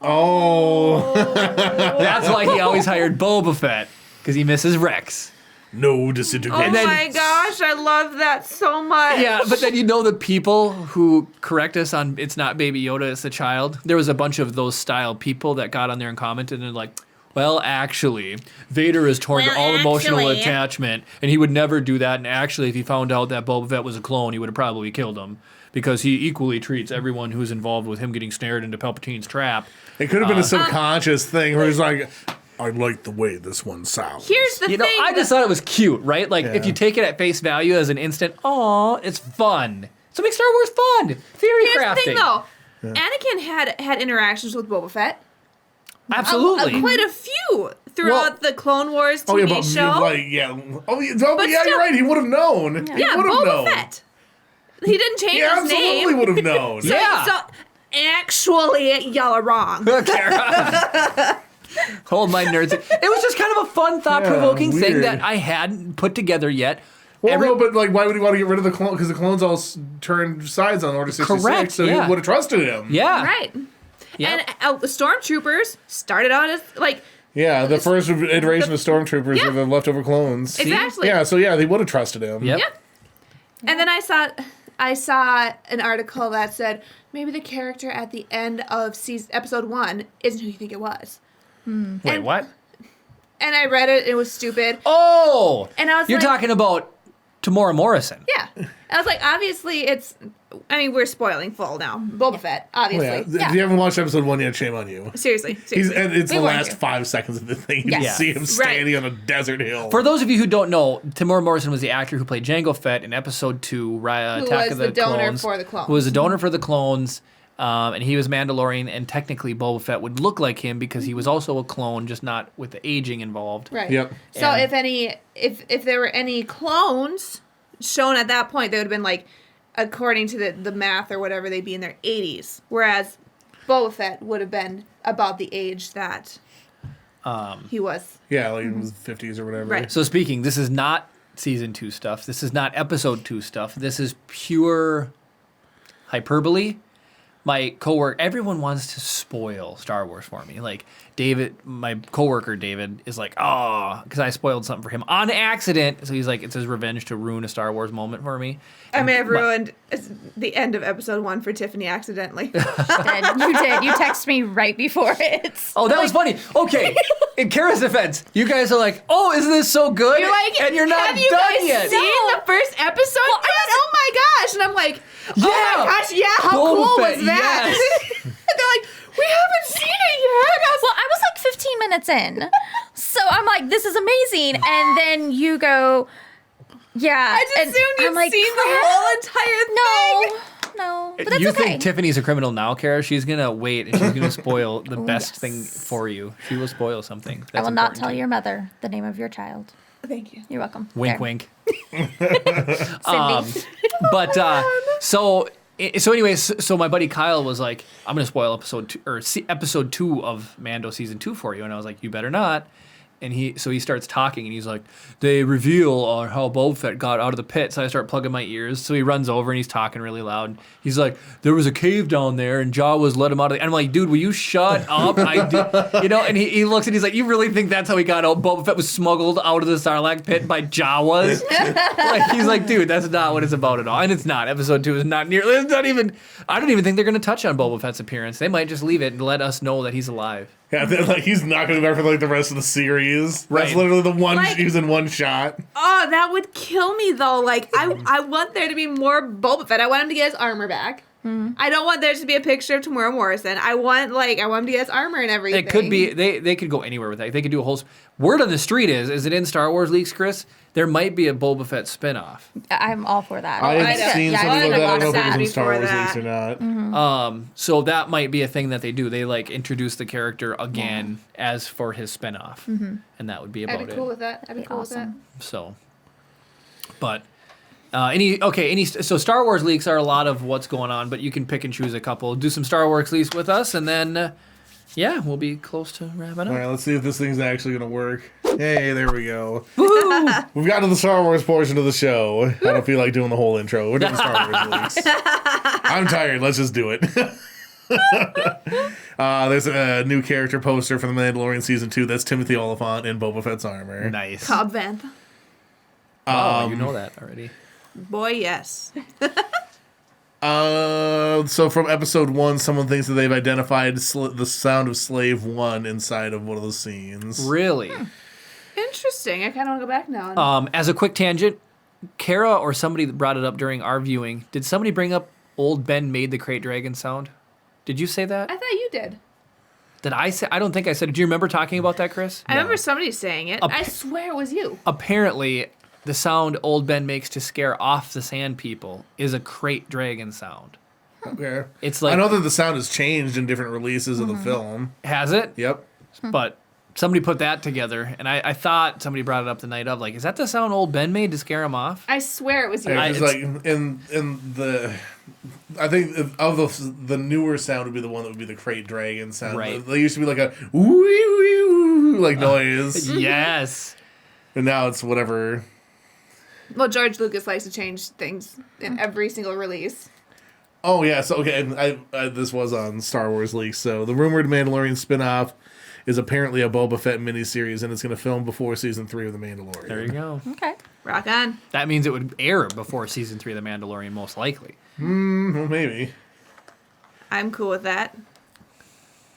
Oh.
That's why he always hired Boba Fett, because he misses Rex.
No
Oh
disintegration.
then-
my gosh, I love that so much.
Yeah, but then you know the people who correct us on it's not Baby Yoda, it's the child. There was a bunch of those style people that got on there and commented and they're like, well, actually, Vader is torn to
Well,
all emotional
actually.
attachment, and he would never do that. And actually, if he found out that Boba Fett was a clone, he would have probably killed him because he equally treats everyone who's involved with him getting snared into Palpatine's trap.
It could have been a subconscious thing where he's like, I like the way this one sounds.
Here's the
You know,
thing.
I just thought it was cute, right? Like, if
Yeah.
you take it at face value as an instant, oh, it's fun. So make Star Wars fun. Theory
Here's
crafting.
the thing, though. Anakin had interactions with Boba Fett.
Absolutely.
Quite a few throughout the Clone Wars
Oh yeah,
TV
but
show.
like yeah,
But
yeah,
still-
you're right. He would have known. He
yeah,
would have
Boba
known.
Fett. He didn't change
He
his
absolutely
name.
would have known.
So,
Yeah.
so actually, y'all are wrong.
Kara. Hold my nerds. It was just kind of a fun, thought-provoking thing
weird.
that I hadn't put together yet.
Well, no, but like, why would he want to get rid of the clone? Because the clones all turned sides on Order 66,
Correct,
so
yeah.
he would have trusted him.
Yeah.
Right.
Yep.
And the stormtroopers started out as like
Yeah, the first iteration of stormtroopers
Yeah.
were the leftover clones.
exactly.
Yeah, so yeah, they would have trusted him.
Yep.
Yeah. And then I saw an article that said maybe the character at the end of episode 1 isn't who you think it was.
Wait,
And-
what?
And I read it. It was stupid.
Oh!
And I was
You're
like,
talking about Tamora Morrison.
yeah. I was like, obviously it's. I mean, we're spoiling full now. Boba Fett,
Oh,
obviously.
yeah. If you haven't watched episode 1 yet, shame on you.
Seriously.
And it's
We
the
warned
last
you.
5 seconds of the thing. You
Yes.
just see him standing on a desert hill.
For those of you who don't know, Tamora Morrison was the actor who played Jango Fett in episode 2, Attack
was
of the
the donor
Clones.
for the clones.
Who was a donor for the clones. And he was Mandalorian, and technically Boba Fett would look like him because he was also a clone, just not with the aging involved.
Right.
Yep.
So
And-
if there were any clones shown at that point, they would have been like, according to the math or whatever, they'd be in their 80s. Whereas Boba Fett would have been about the age that he was.
Yeah, like it was 50s or whatever.
Right.
So speaking, this is not season 2 stuff. This is not episode 2 stuff. This is pure hyperbole. My coworker, everyone wants to spoil Star Wars for me. Like David, my coworker David is like, oh, because I spoiled something for him on accident. So he's like, it's his revenge to ruin a Star Wars moment for me.
I may have ruined the end of episode 1 for Tiffany accidentally.
You did. You texted me right before it.
Oh, that was funny. Okay, in Kara's defense, you guys are like, oh, isn't this so good?
You're like,
and you're not
have you
done
guys
yet.
seen the first episode yet? Oh my gosh! And I'm like, oh
Yeah.
my gosh, yeah, how
Boba
cool
Fett,
was that?
yes.
And they're like, we haven't seen it yet.
Well, I was like 15 minutes in. So I'm like, this is amazing. And then you go, yeah.
I just
and
assumed you'd
I'm like,
seen the whole entire thing.
No. But that's
You
okay.
think Tiffany's a criminal now, Kara? She's gonna wait and she's gonna spoil the best
yes.
thing for you. She will spoil something. That's
I will not
important
tell
to you.
your mother the name of your child.
Thank you.
You're welcome.
Wink,
There.
wink.
Cindy.
But so So anyways, so my buddy Kyle was like, I'm going to spoil episode 2 of Mando season 2 for you. And I was like, you better not. And he starts talking, and he's like, they reveal how Boba Fett got out of the pit. So I start plugging my ears. So he runs over, and he's talking really loud. He's like, there was a cave down there, and Jawas let him out of the... And I'm like, dude, will you shut up? I did, and he looks, and he's like, you really think that's how he got out? Boba Fett was smuggled out of the Sarlacc pit by Jawas? He's like, dude, that's not what it's about at all. And it's not. Episode 2 is not nearly... It's not even... I don't even think they're going to touch on Boba Fett's appearance. They might just leave it and let us know that he's alive.
Yeah, he's not going to be back for the rest of the series.
Right.
That's literally the one he was in one shot.
Oh, that would kill me though. Like I want there to be more Boba Fett. I want him to get his armor back. I don't want there to be a picture of Tamora Morrison. I want him to get his armor and everything.
It could be they could go anywhere with that. They could do a whole word on the street is it in Star Wars leaks, Chris? There might be a Boba Fett spinoff.
I'm all for that.
I've seen something like that. I don't know if it was in Star
before
Wars
that.
leaks or not.
So that might be a thing that they do. They introduce the character again as for his spinoff, and that would be about
I'd be cool with that. I'd be cool
awesome.
with that.
So, but so Star Wars leaks are a lot of what's going on, but you can pick and choose a couple. Do some Star Wars leaks with us, and then we'll be close to wrapping
All
up.
right, let's see if this thing's actually going to work. Hey, there we go. We've gotten to the Star Wars portion of the show. I don't feel like doing the whole intro. We're doing Star Wars leaks. I'm tired. Let's just do it. There's a new character poster for The Mandalorian Season 2. That's Timothy Oliphant in Boba Fett's armor.
Nice.
Cobb Vanth.
Oh, you know that already.
Boy, yes.
So from episode 1, someone thinks that they've identified the sound of Slave 1 inside of one of the scenes.
Really?
Interesting. I kind of want to go back now.
As a quick tangent, Kara or somebody brought it up during our viewing. Did somebody bring up Old Ben made the Krayt Dragon sound? Did you say that?
I thought you did.
Did I say? I don't think I said it. Do you remember talking about that, Chris?
I remember somebody saying it. I swear it was you.
Apparently, the sound Old Ben makes to scare off the Sand People is a Krayt Dragon sound.
Okay.
It's like
I know that the sound has changed in different releases of the film.
has it?
Yep.
But somebody put that together, and I thought somebody brought it up the night of. Like, is that the sound Old Ben made to scare him off?
I swear it was you.
It's like in the, I think of the newer sound would be the one that would be the Krayt Dragon sound.
Right.
They used to be like a woo like noise,
Yes.
and now it's whatever.
Well, George Lucas likes to change things in every single release.
Oh yeah, so okay, I this was on Star Wars Leaks. So the rumored Mandalorian spinoff is apparently a Boba Fett miniseries, and it's going to film before season 3 of The Mandalorian.
There you go.
Okay.
Rock on.
That means it would air before season 3 of The Mandalorian, most likely.
Well, maybe.
I'm cool with that.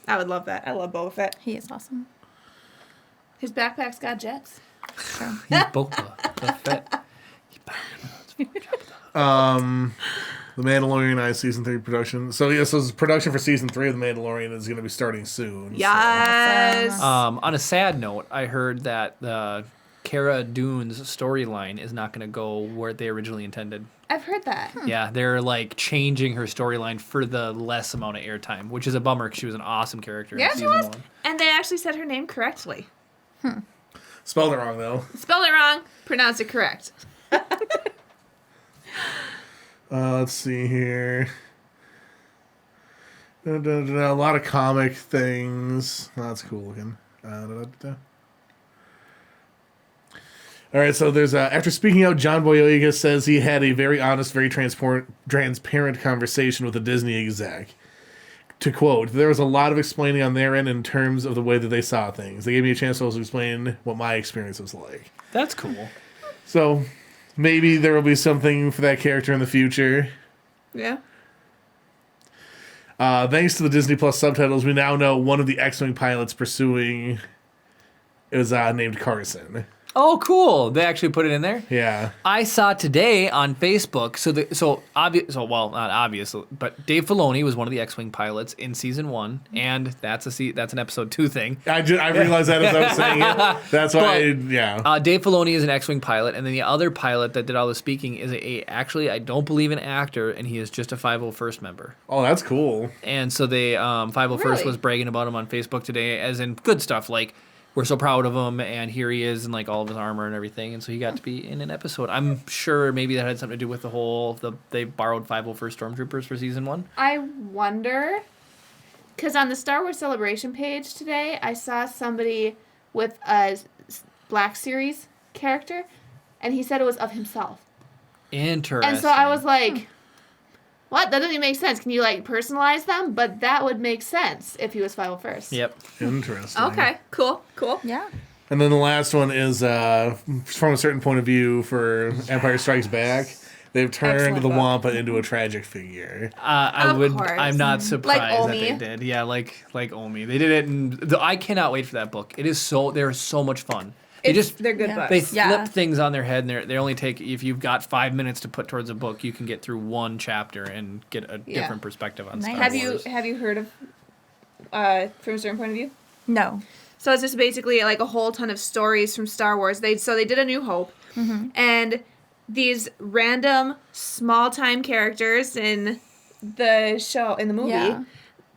I would love that. I love Boba Fett.
He is awesome.
His backpack's got jets.
He's Boba Fett.
The Mandalorian season 3 production. So production for season 3 of The Mandalorian is going to be starting soon.
Yes.
On a sad note, I heard that the Cara Dune's storyline is not going to go where they originally intended.
I've heard that.
Yeah, they're changing her storyline for the less amount of airtime, which is a bummer because she was an awesome character
Yeah,
in
she
season
was.
1.
And they actually said her name correctly.
Spelled it wrong though.
Spelled it wrong, pronounced it correct.
Let's see here. A lot of comic things. Oh, that's cool looking. All right, so there's after speaking out, John Boyega says he had a very honest, very transparent conversation with a Disney exec. To quote, there was a lot of explaining on their end in terms of the way that they saw things. They gave me a chance to also explain what my experience was like.
That's cool.
So maybe there will be something for that character in the future.
Yeah.
Thanks to the Disney Plus subtitles, we now know one of the X-Wing pilots pursuing is named Carson.
Oh, cool. They actually put it in there?
Yeah.
I saw today on Facebook, not obvious, but Dave Filoni was one of the X-Wing pilots in season 1, and that's an episode 2 thing.
I realized that as I was saying it. That's why,
Dave Filoni is an X-Wing pilot, and then the other pilot that did all the speaking is actually, I don't believe an actor, and he is just a 501st member.
Oh, that's cool.
And so they 501st
Really?
was bragging about him on Facebook today, as in good stuff, like we're so proud of him, and here he is in like all of his armor and everything, and so he got to be in an episode. I'm sure maybe that had something to do with the whole they borrowed 501st Stormtroopers for season 1.
I wonder, because on the Star Wars Celebration page today, I saw somebody with a Black Series character, and he said it was of himself.
Interesting.
And so I was like, what? That doesn't even make sense. Can you, like, personalize them? But that would make sense if he was 501st.
Yep.
Interesting.
Okay, cool.
Yeah.
And then the last one is from a certain point of view for Empire Strikes Back. They've turned
Excellent
the
book.
Wampa into a tragic figure.
Of course.
I'm not surprised that
Omi.
they did. Yeah, like Omi. They did it, and I cannot wait for that book. They're so much fun.
They're good
Yeah.
books.
They flip
Yeah.
things on their head, and they only take, if you've got 5 minutes to put towards a book, you can get through one chapter and get a different perspective on
Nice.
Star Wars.
Have you heard of from a certain point of view?
No.
So it's just basically like a whole ton of stories from Star Wars. They did A New Hope, and these random small time characters in the movie,
Yeah.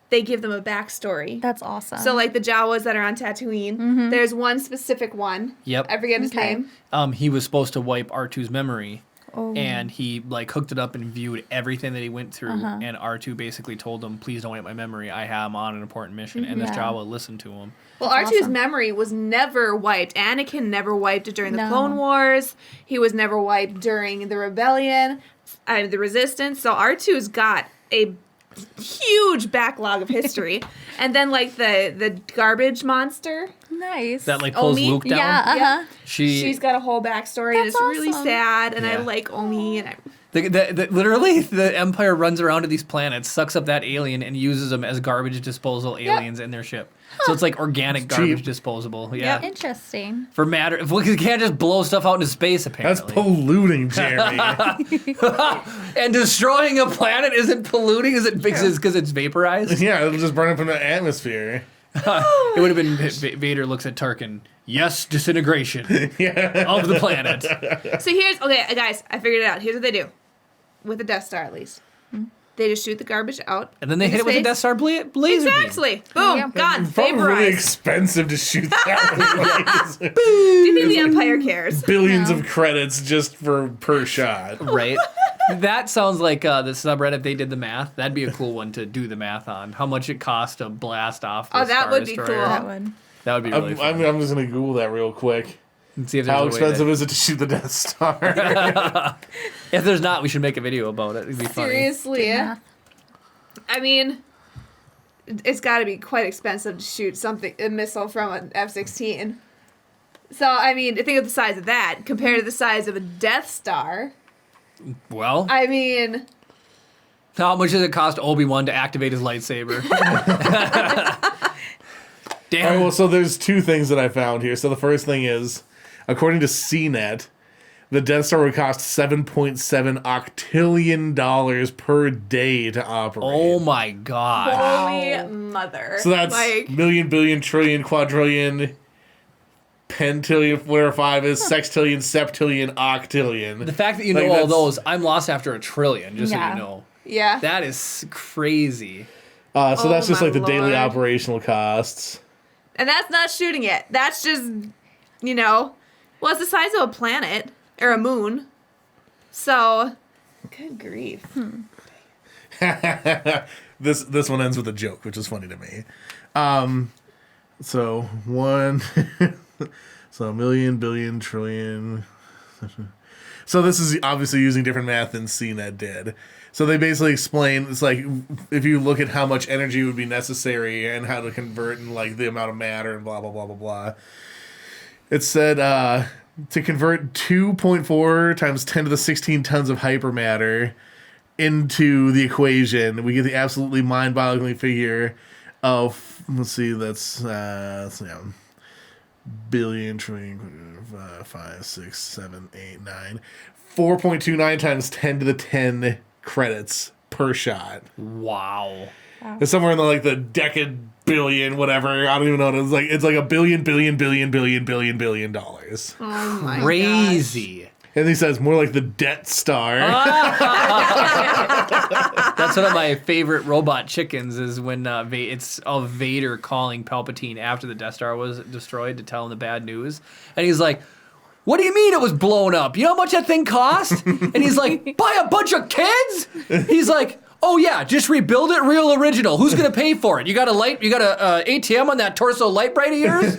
they give them a backstory.
That's awesome.
So like the Jawas that are on Tatooine, there's one specific one.
Yep.
I forget his
Okay.
name.
He was supposed to wipe R2's memory,
Oh.
and he like hooked it up and viewed everything that he went through, and R2 basically told him, please don't wipe my memory, I am on an important mission, and this
Yeah.
Jawa listened to him.
Well,
That's
R2's
awesome.
memory was never wiped. Anakin never wiped it during the
No.
Clone Wars. He was never wiped during the Rebellion, the Resistance. So R2's got a huge backlog of history. And then like the garbage monster,
Nice.
That like pulls
Omi?
Luke down.
Yeah.
Yeah.
She
she's got a whole backstory, and
That's
it's really
awesome.
sad. And I
Yeah.
like Omi, and I.
literally the Empire runs around to these planets, sucks up that alien, and uses them as garbage disposal aliens in their ship. So it's like organic
It's
garbage
cheap.
disposable. Yeah.
Interesting.
For matter, because you can't just blow stuff out into space
That's
apparently.
polluting, Jeremy.
And destroying a planet isn't polluting? Is it because it's vaporized?
Yeah, it'll just burn up in the atmosphere.
It would have been Vader looks at Tarkin. Yes, disintegration of the planet.
So okay, guys, I figured it out. Here's what they do with the Death Star, at least. They just shoot the garbage out.
And then they
into
hit it with a
space.
Death Star laser beam.
Exactly. Boom.
Yeah.
Gone.
It's probably really
Vaporized.
expensive to shoot that.
Do you think the Empire cares?
Billions
No.
of credits just per shot.
Right? That sounds like the subreddit. They did the math. That'd be a cool one to do the math on. How much it costs to blast off the
Oh, that
Star
would be
Destroyer.
cool.
That would.
That would be really fun.
I'm just gonna Google that real quick.
And see if there's
How
a way
expensive
to-
is it to shoot the Death Star?
If there's not, we should make a video about it. It'd be funny.
Seriously.
Yeah.
I mean, it's got to be quite expensive to shoot a missile from an F-16. So, I mean, think of the size of that compared to the size of a Death Star.
Well,
I mean,
how much does it cost Obi-Wan to activate his lightsaber? Damn.
All right, well, so there's two things that I found here. So the first thing is, according to CNET, the Death Star would cost $7.7 octillion per day to operate.
Oh my god.
holy mother.
So that's
like,
million, billion, trillion, quadrillion, pentillion, whatever 5 is, sextillion, septillion, octillion.
The fact that you
Like,
know all
that's-
those, I'm lost after a trillion, just so
Yeah.
you know.
yeah.
That is crazy.
So
Oh
that's just
my
like the daily
Lord.
operational costs.
And that's not shooting it. That's just, well, it's the size of a planet or a moon. So, good grief.
This one ends with a joke, which is funny to me. So one, so million, billion, trillion. So this is obviously using different math than CNET did. So they basically explain, it's like if you look at how much energy would be necessary and how to convert and like the amount of matter and blah blah blah blah blah. It said to convert 2.4 times 10 to the 16 tons of hypermatter into the equation, we get the absolutely mind-boggling figure of, let's see, that's billion, trillion, 5, 6, 7, 8, 9, 4.29 times 10 to the 10 credits per shot.
Wow.
It's somewhere in the decade billion, whatever. I don't even know. It's like a billion dollars.
Oh my
Crazy.
And he says, more like the Death Star.
That's one of my favorite robot chickens is when it's of Vader calling Palpatine after the Death Star was destroyed to tell him the bad news. And he's like, what do you mean it was blown up? You know how much that thing cost? And he's like, buy a bunch of kids? He's like, oh yeah, just rebuild it real original. Who's gonna pay for it? You got a ATM on that torso light bright of yours?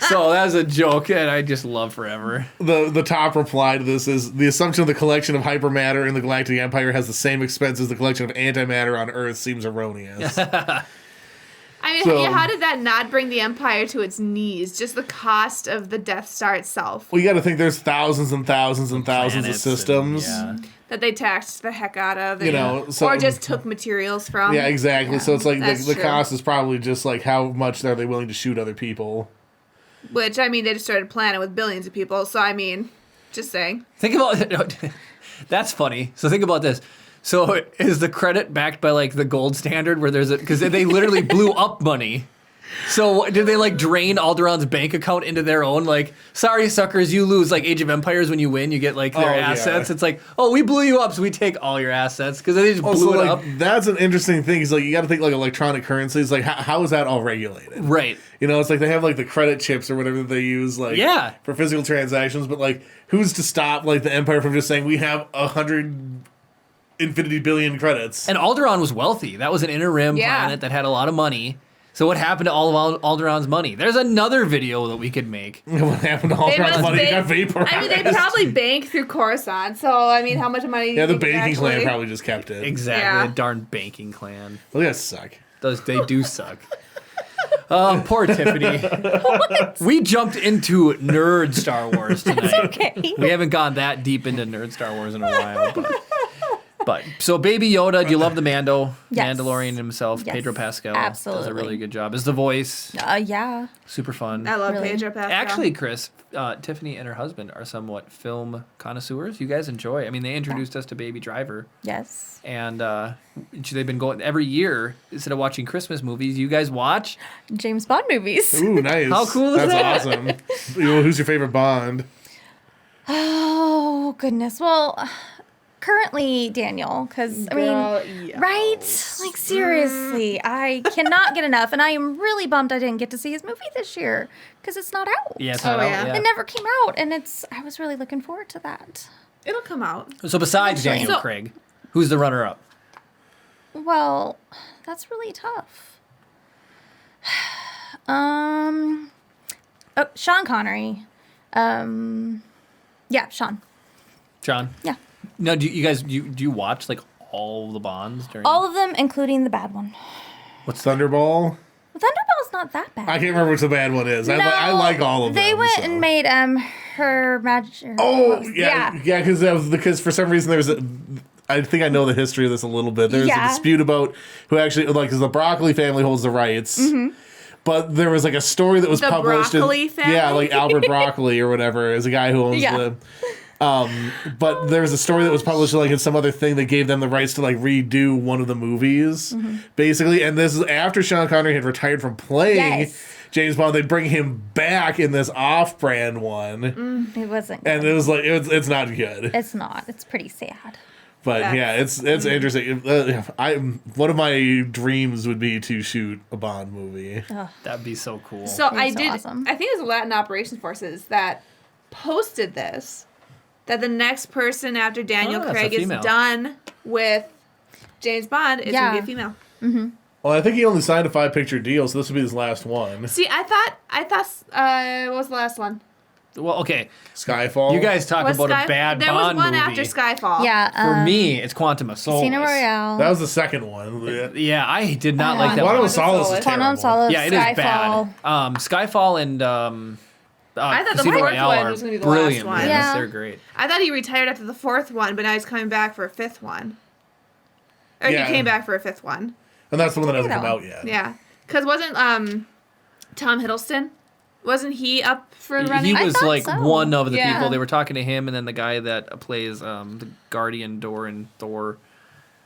So that's a joke, and I just love forever.
The top reply to this is, the assumption of the collection of hypermatter in the Galactic Empire has the same expense as the collection of antimatter on Earth seems erroneous.
I mean,
So-
yeah, how did that not bring the Empire to its knees? Just the cost of the Death Star itself.
Well, you got to think there's thousands and thousands and thousands of
Planets and-
systems.
yeah.
That they taxed the heck out of.
You know, so-
or just took materials from.
Yeah, exactly. So it's like
That's
the
true.
cost is probably just like how much are they willing to shoot other people.
Which, I mean, they just started planning with billions of people. So, I mean, just saying.
Think about that's funny. So think about this. So is the credit backed by like the gold standard where there's because they literally blew up money. So did they like drain Alderaan's bank account into their own? Like, sorry suckers, you lose. Like Age of Empires, when you win, you get like their
Oh, yeah.
assets. It's like, oh, we blew you up, so we take all your assets because they just blew
Also,
it
like
up.
that's an interesting thing. Is like you got to think like electronic currencies. Like how is that all regulated?
Right.
You know, it's like they have like the credit chips or whatever that they use, like
Yeah.
for physical transactions. But like, who's to stop like the Empire from just saying we have 100 infinity billion credits?
And Alderaan was wealthy. That was an inner rim
Yeah.
planet that had a lot of money. So what happened to all of Alderaan's money? There's another video that we could make.
What happened to all
They
our
must
money? It got
bank-
vaporized.
I mean, they probably bank through Coruscant. So, I mean, how much money do
yeah,
you
the
think
banking clan
actually-
probably just kept it.
Exactly,
Yeah.
the darn banking clan.
Well, they suck.
They do suck. Oh, poor Tiffany. We jumped into nerd Star Wars tonight.
Okay.
We haven't gone that deep into nerd Star Wars in a while. But so Baby Yoda, do you love the Mando?
Yes.
Mandalorian himself,
Yes,
Pedro Pascal. Does a
absolutely.
really good job. Is the voice
Yeah.
super fun.
I love
Really?
Pedro Pascal.
Actually, Chris, Tiffany and her husband are somewhat film connoisseurs. You guys enjoy. I mean, they introduced us to Baby Driver.
Yes.
And they've been going every year instead of watching Christmas movies. You guys watch?
James Bond movies.
Ooh, nice.
How cool is
That's
that?
awesome. Who's your favorite Bond?
Oh, goodness. Well, currently Daniel, because, I mean,
Girl,
right? Like, seriously, I cannot get enough. And I am really bummed I didn't get to see his movie this year because it's not out.
Yeah, it's
Oh,
not out,
yeah.
yeah.
It never came out. And I was really looking forward to that.
It'll come out.
So besides Daniel
So-
Craig, who's the runner-up?
Well, that's really tough. Sean Connery. Yeah, Sean.
John?
Yeah.
No, do you watch like all the Bonds during?
All of them, including the bad one.
What's Thunderball?
Thunderball's not that bad.
I can't remember which the bad one is. I like all of them.
They went
so.
and made her magic.
Oh yeah, because for some reason I think I know the history of this a little bit. There was a
Yeah.
dispute about who actually, like, because the Broccoli family holds the rights. But there was like a story that was
The
published.
Broccoli family?
Yeah, like Albert Broccoli or whatever is a guy who owns
Yeah.
the. But there was a story that was published like in some other thing that gave them the rights to like redo one of the movies, basically. And this is after Sean Connery had retired from playing
Yes.
James Bond. They bring him back in this off-brand one,
It wasn't.
and
good.
it was like it's not good.
It's not. It's pretty sad.
But
That's-
yeah, it's interesting. One of my dreams would be to shoot a Bond movie.
That'd be so cool.
So
That's
I
so
did.
awesome.
I think it was the Latin Operations Forces that posted this. That the next person after Daniel
Oh, that's a
Craig is
female.
done with James Bond is
Yeah.
gonna be a female.
Well, I think he only signed a 5-picture deal, so this would be his last one.
See, I thought. What was the last one?
well, okay,
Skyfall.
you guys talk about a bad
There
Bond
was one
movie.
after Skyfall.
Yeah.
For me, it's Quantum of Solace.
Casino Royale.
That was the second one.
Yeah, I did not like that
Quantum
one.
of Solace is
Quantum
terrible.
Solace.
Yeah, it is
Skyfall.
bad. Skyfall and
I thought the
Casino
fourth
Royale
one
are
was gonna be the
brilliant
last one.
movies.
Yeah.
They're great.
I thought he retired after the fourth one, but now he's coming back for a fifth one. Or
Yeah.
he came back for a fifth one.
And that's the one that hasn't
that
come
one.
out yet.
Yeah, because wasn't Tom Hiddleston? Wasn't he up for
He
running?
was
thought
like
so.
one of the
Yeah.
people. They were talking to him, and then the guy that plays the Guardian door in Thor.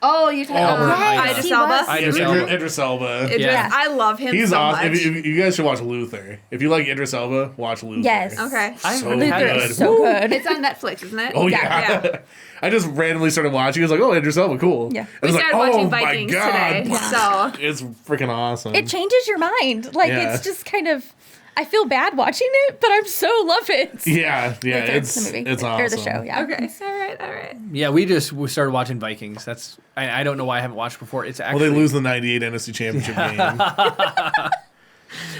Oh, you're talking about
yes,
Idris
he
Elba?
was.
Idris Elba.
Idris Elba.
Yeah.
I love him
He's
so
awesome.
much.
You guys should watch Luther. If you like Idris Elba, watch Luther.
Yes.
Okay.
I
So
haven't had
Luther
it.
is so good.
It's on Netflix, isn't it?
Oh yeah.
Yeah.
I just randomly started watching. I was like, oh, Idris Elba, cool.
Yeah.
And I
We
was like,
started watching
oh my
Vikings
God.
today, so
It's freaking awesome.
It changes your mind. Like,
Yeah.
it's just kind of, I feel bad watching it, but I'm so love it.
yeah,
Luther,
it's
the movie.
it's awesome.
Or the show, yeah.
okay. All right.
Yeah, we started watching Vikings. That's I don't know why I haven't watched before. It's
Well,
actually
they lose the '98 NFC Championship game.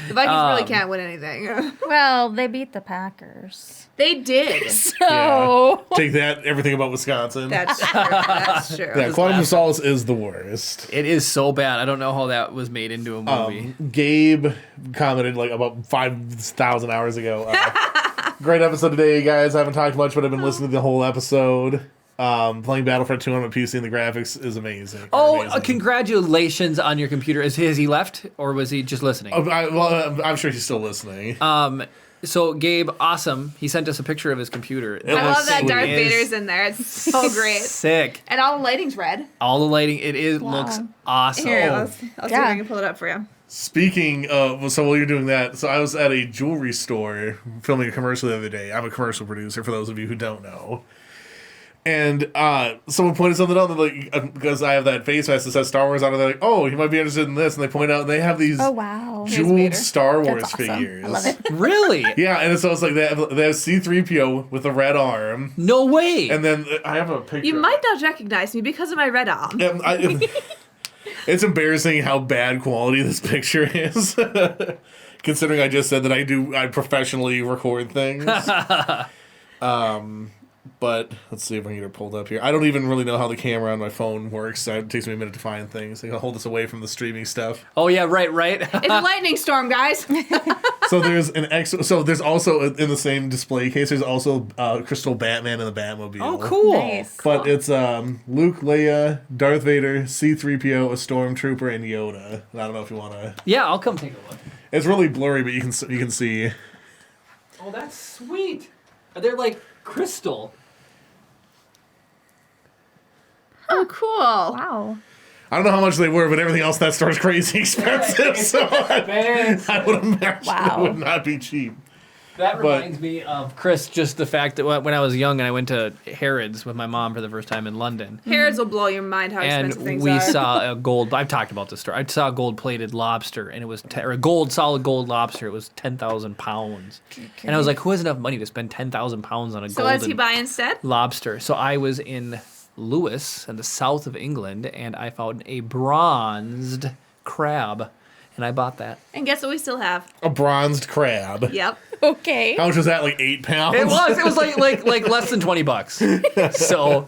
The Vikings really can't win anything.
Well, they beat the Packers.
They did.
So,
Take that, everything about Wisconsin.
That's true. That's true.
yeah, Quantum of Solace is the worst.
It is so bad. I don't know how that was made into a movie.
Gabe commented like about 5,000 hours ago. Great episode today, guys. I haven't talked much, but I've been listening to the whole episode. Playing Battlefront 2 on my PC and the graphics is amazing. Amazing.
Congratulations on your computer. Has he left or was he just listening?
I'm sure he's still listening.
So Gabe, awesome. He sent us a picture of his computer.
It
I
looks
love that
sweet.
Darth
It is
Vader's in there. It's so great.
Sick.
And all the lighting's red.
All the lighting. It
Wow.
looks awesome.
Here, I'll see if
Yeah.
I can pull it up for you.
Speaking of, so while you're doing that, so I was at a jewelry store filming a commercial the other day. I'm a commercial producer, for those of you who don't know. And someone pointed something out, like, because I have that face mask that says Star Wars on it, they're like, oh, you might be interested in this. And they point out they have these
oh, wow.
Here's
jeweled
Vader.
Star Wars
That's awesome.
figures.
I love it.
Really?
Yeah, and so it's like they have C-3PO with a red arm.
No way.
And then I have a picture.
You might not recognize me because of my red arm.
It's embarrassing how bad quality this picture is. Considering I just said that I professionally record things. But let's see if I can get it pulled up here. I don't even really know how the camera on my phone works. It takes me a minute to find things. I gotta hold this away from the streaming stuff.
Oh yeah, right.
It's a lightning storm, guys.
So there's so there's also in the same display case. There's also Crystal Batman and the Batmobile.
Oh, cool.
Nice.
But it's Luke, Leia, Darth Vader, C-3PO, a Stormtrooper, and Yoda. And I don't know if you want to.
Yeah, I'll come take a look.
It's really blurry, but you can see.
Oh, that's sweet. They're like crystal.
Oh, cool.
Wow.
I don't know how much they were, but everything else in that store is crazy expensive. So I would imagine
Wow.
it would not be cheap.
That
But-
reminds me of Chris, just the fact that when I was young and I went to Harrods with my mom for the first time in London.
Harrods will blow your mind how expensive
And
things
we
are.
saw a gold. I've talked about this story. I saw a gold-plated lobster, and it was or a solid gold lobster. It was 10,000 pounds, and I was like, "Who has enough money to spend 10,000 pounds on a
So what does he
golden
buy instead?
lobster?" So I was in Lewis, in the south of England, and I found a bronzed crab, and I bought that.
And guess what we still have?
A bronzed crab.
Yep.
Okay.
How much was that? Like 8 pounds?
It was like less than $20. So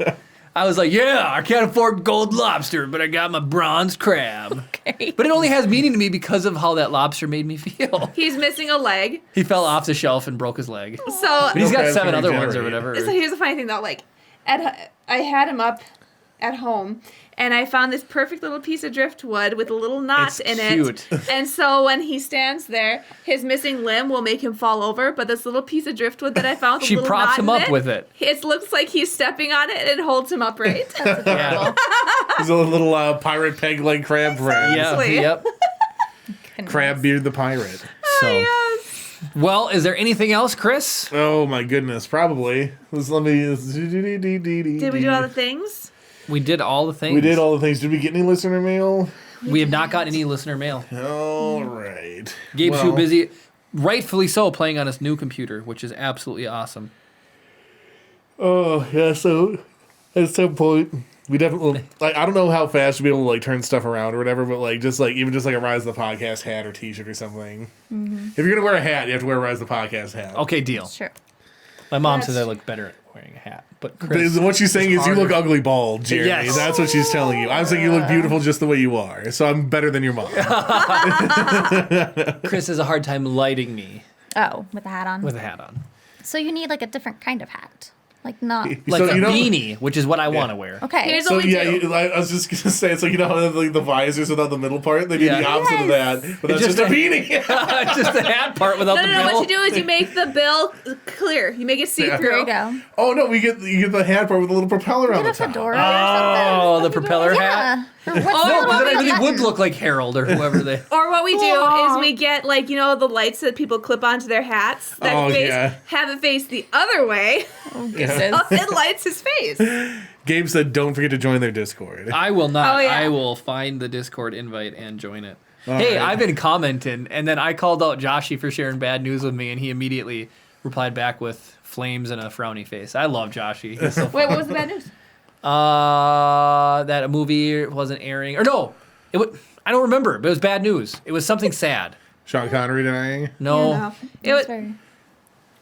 I was like, "Yeah, I can't afford gold lobster, but I got my bronzed crab."
Okay.
But it only has meaning to me because of how that lobster made me feel.
He's missing a leg.
He fell off the shelf and broke his leg.
So,
But he's got
Okay,
7
it's
other
gonna
ones or
regenerate.
whatever.
so here's the funny thing though, like I had him up at home and I found this perfect little piece of driftwood with a little knot
It's
in
cute.
it. And so when he stands there, his missing limb will make him fall over, but this little piece of driftwood that I found with
She
a little
props
knot
him
in
up with it.
It looks like he's stepping on it and it holds him upright.
Yeah.
He's a little pirate peg leg crab friend.
Yeah.
Seriously.
Yep.
Crab Beard the pirate.
So,
Yes.
well, is there anything else, Chris?
Oh my goodness, probably. Let me.
Did we do all the things?
We did all the things.
We did all the things. Did we get any listener mail?
We have not gotten any listener mail.
All right.
Gabe's
Well,
too busy, rightfully so, playing on his new computer, which is absolutely awesome.
Oh yeah. So at some point, we definitely like. I don't know how fast you'll be able to like turn stuff around or whatever, but like just like even just like a Rise of the Podcast hat or T-shirt or something. If you're gonna wear a hat, you have to wear a Rise of the Podcast hat.
Okay, deal.
Sure.
My mom
Yes.
says I look better at wearing a hat, but Chris,
What she's saying is you look
harder.
ugly bald, Jeremy.
Yes.
That's what she's telling you. I'm saying you look beautiful just the way you are. So I'm better than your mom.
Chris has a hard time lighting me
Oh, with the hat on.
with a hat on.
So you need like a different kind of hat. Like not.
Like
So,
a
you know-
beanie, which is what I want to wear.
Okay.
Here's
So
what we
yeah,
do.
I was just gonna say, it's like, you know how like the visors without the middle part? They do
Yeah.
the opposite of
Yes.
that, but that's
It's
just
just
a beanie.
Just the hat part without
No,
the
no, no.
bill.
What you do is you make the bill clear. You make it see
There
through.
you go.
Oh no, you get the hat part with a little propeller on
Get
the
a
top.
fedora
Oh,
or
the propeller
something.
hat.
Yeah. Or what's
Oh,
the
No,
little
but then
button?
everything would look like Harold or whoever they.
Or what we do
Aw.
is we get like the lights that people clip onto their hats that
Oh,
face
yeah.
have it face the other way.
Kisses.
It lights his face.
Gabe said, "Don't forget to join their Discord."
I will not.
Oh, yeah.
I will find the Discord invite and join it.
All
Hey,
right.
I've been commenting, and then I called out Joshy for sharing bad news with me, and he immediately replied back with flames and a frowny face. I love Joshy. He's so
Wait, what was the bad news?
that a movie wasn't airing, or no, it would. I don't remember, but it was bad news. It was something sad.
Sean Connery denying.
No.
You know. It
It's
was,
very-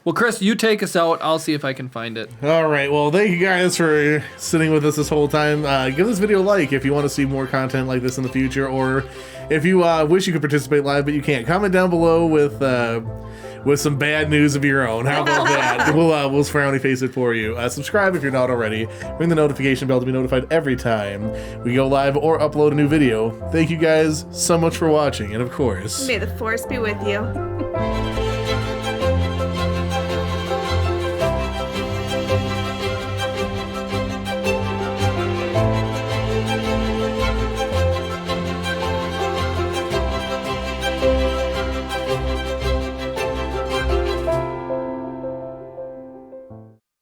Well, Chris, you take us out. I'll see if I can find it.
All right. Well, thank you guys for sitting with us this whole time. Give this video a like if you want to see more content like this in the future, or if you wish you could participate live but you can't. Comment down below with some bad news of your own. How about that? We'll frowny face it for you. Subscribe if you're not already. Ring the notification bell to be notified every time we go live or upload a new video. Thank you guys so much for watching, and of course,
may the force be with you.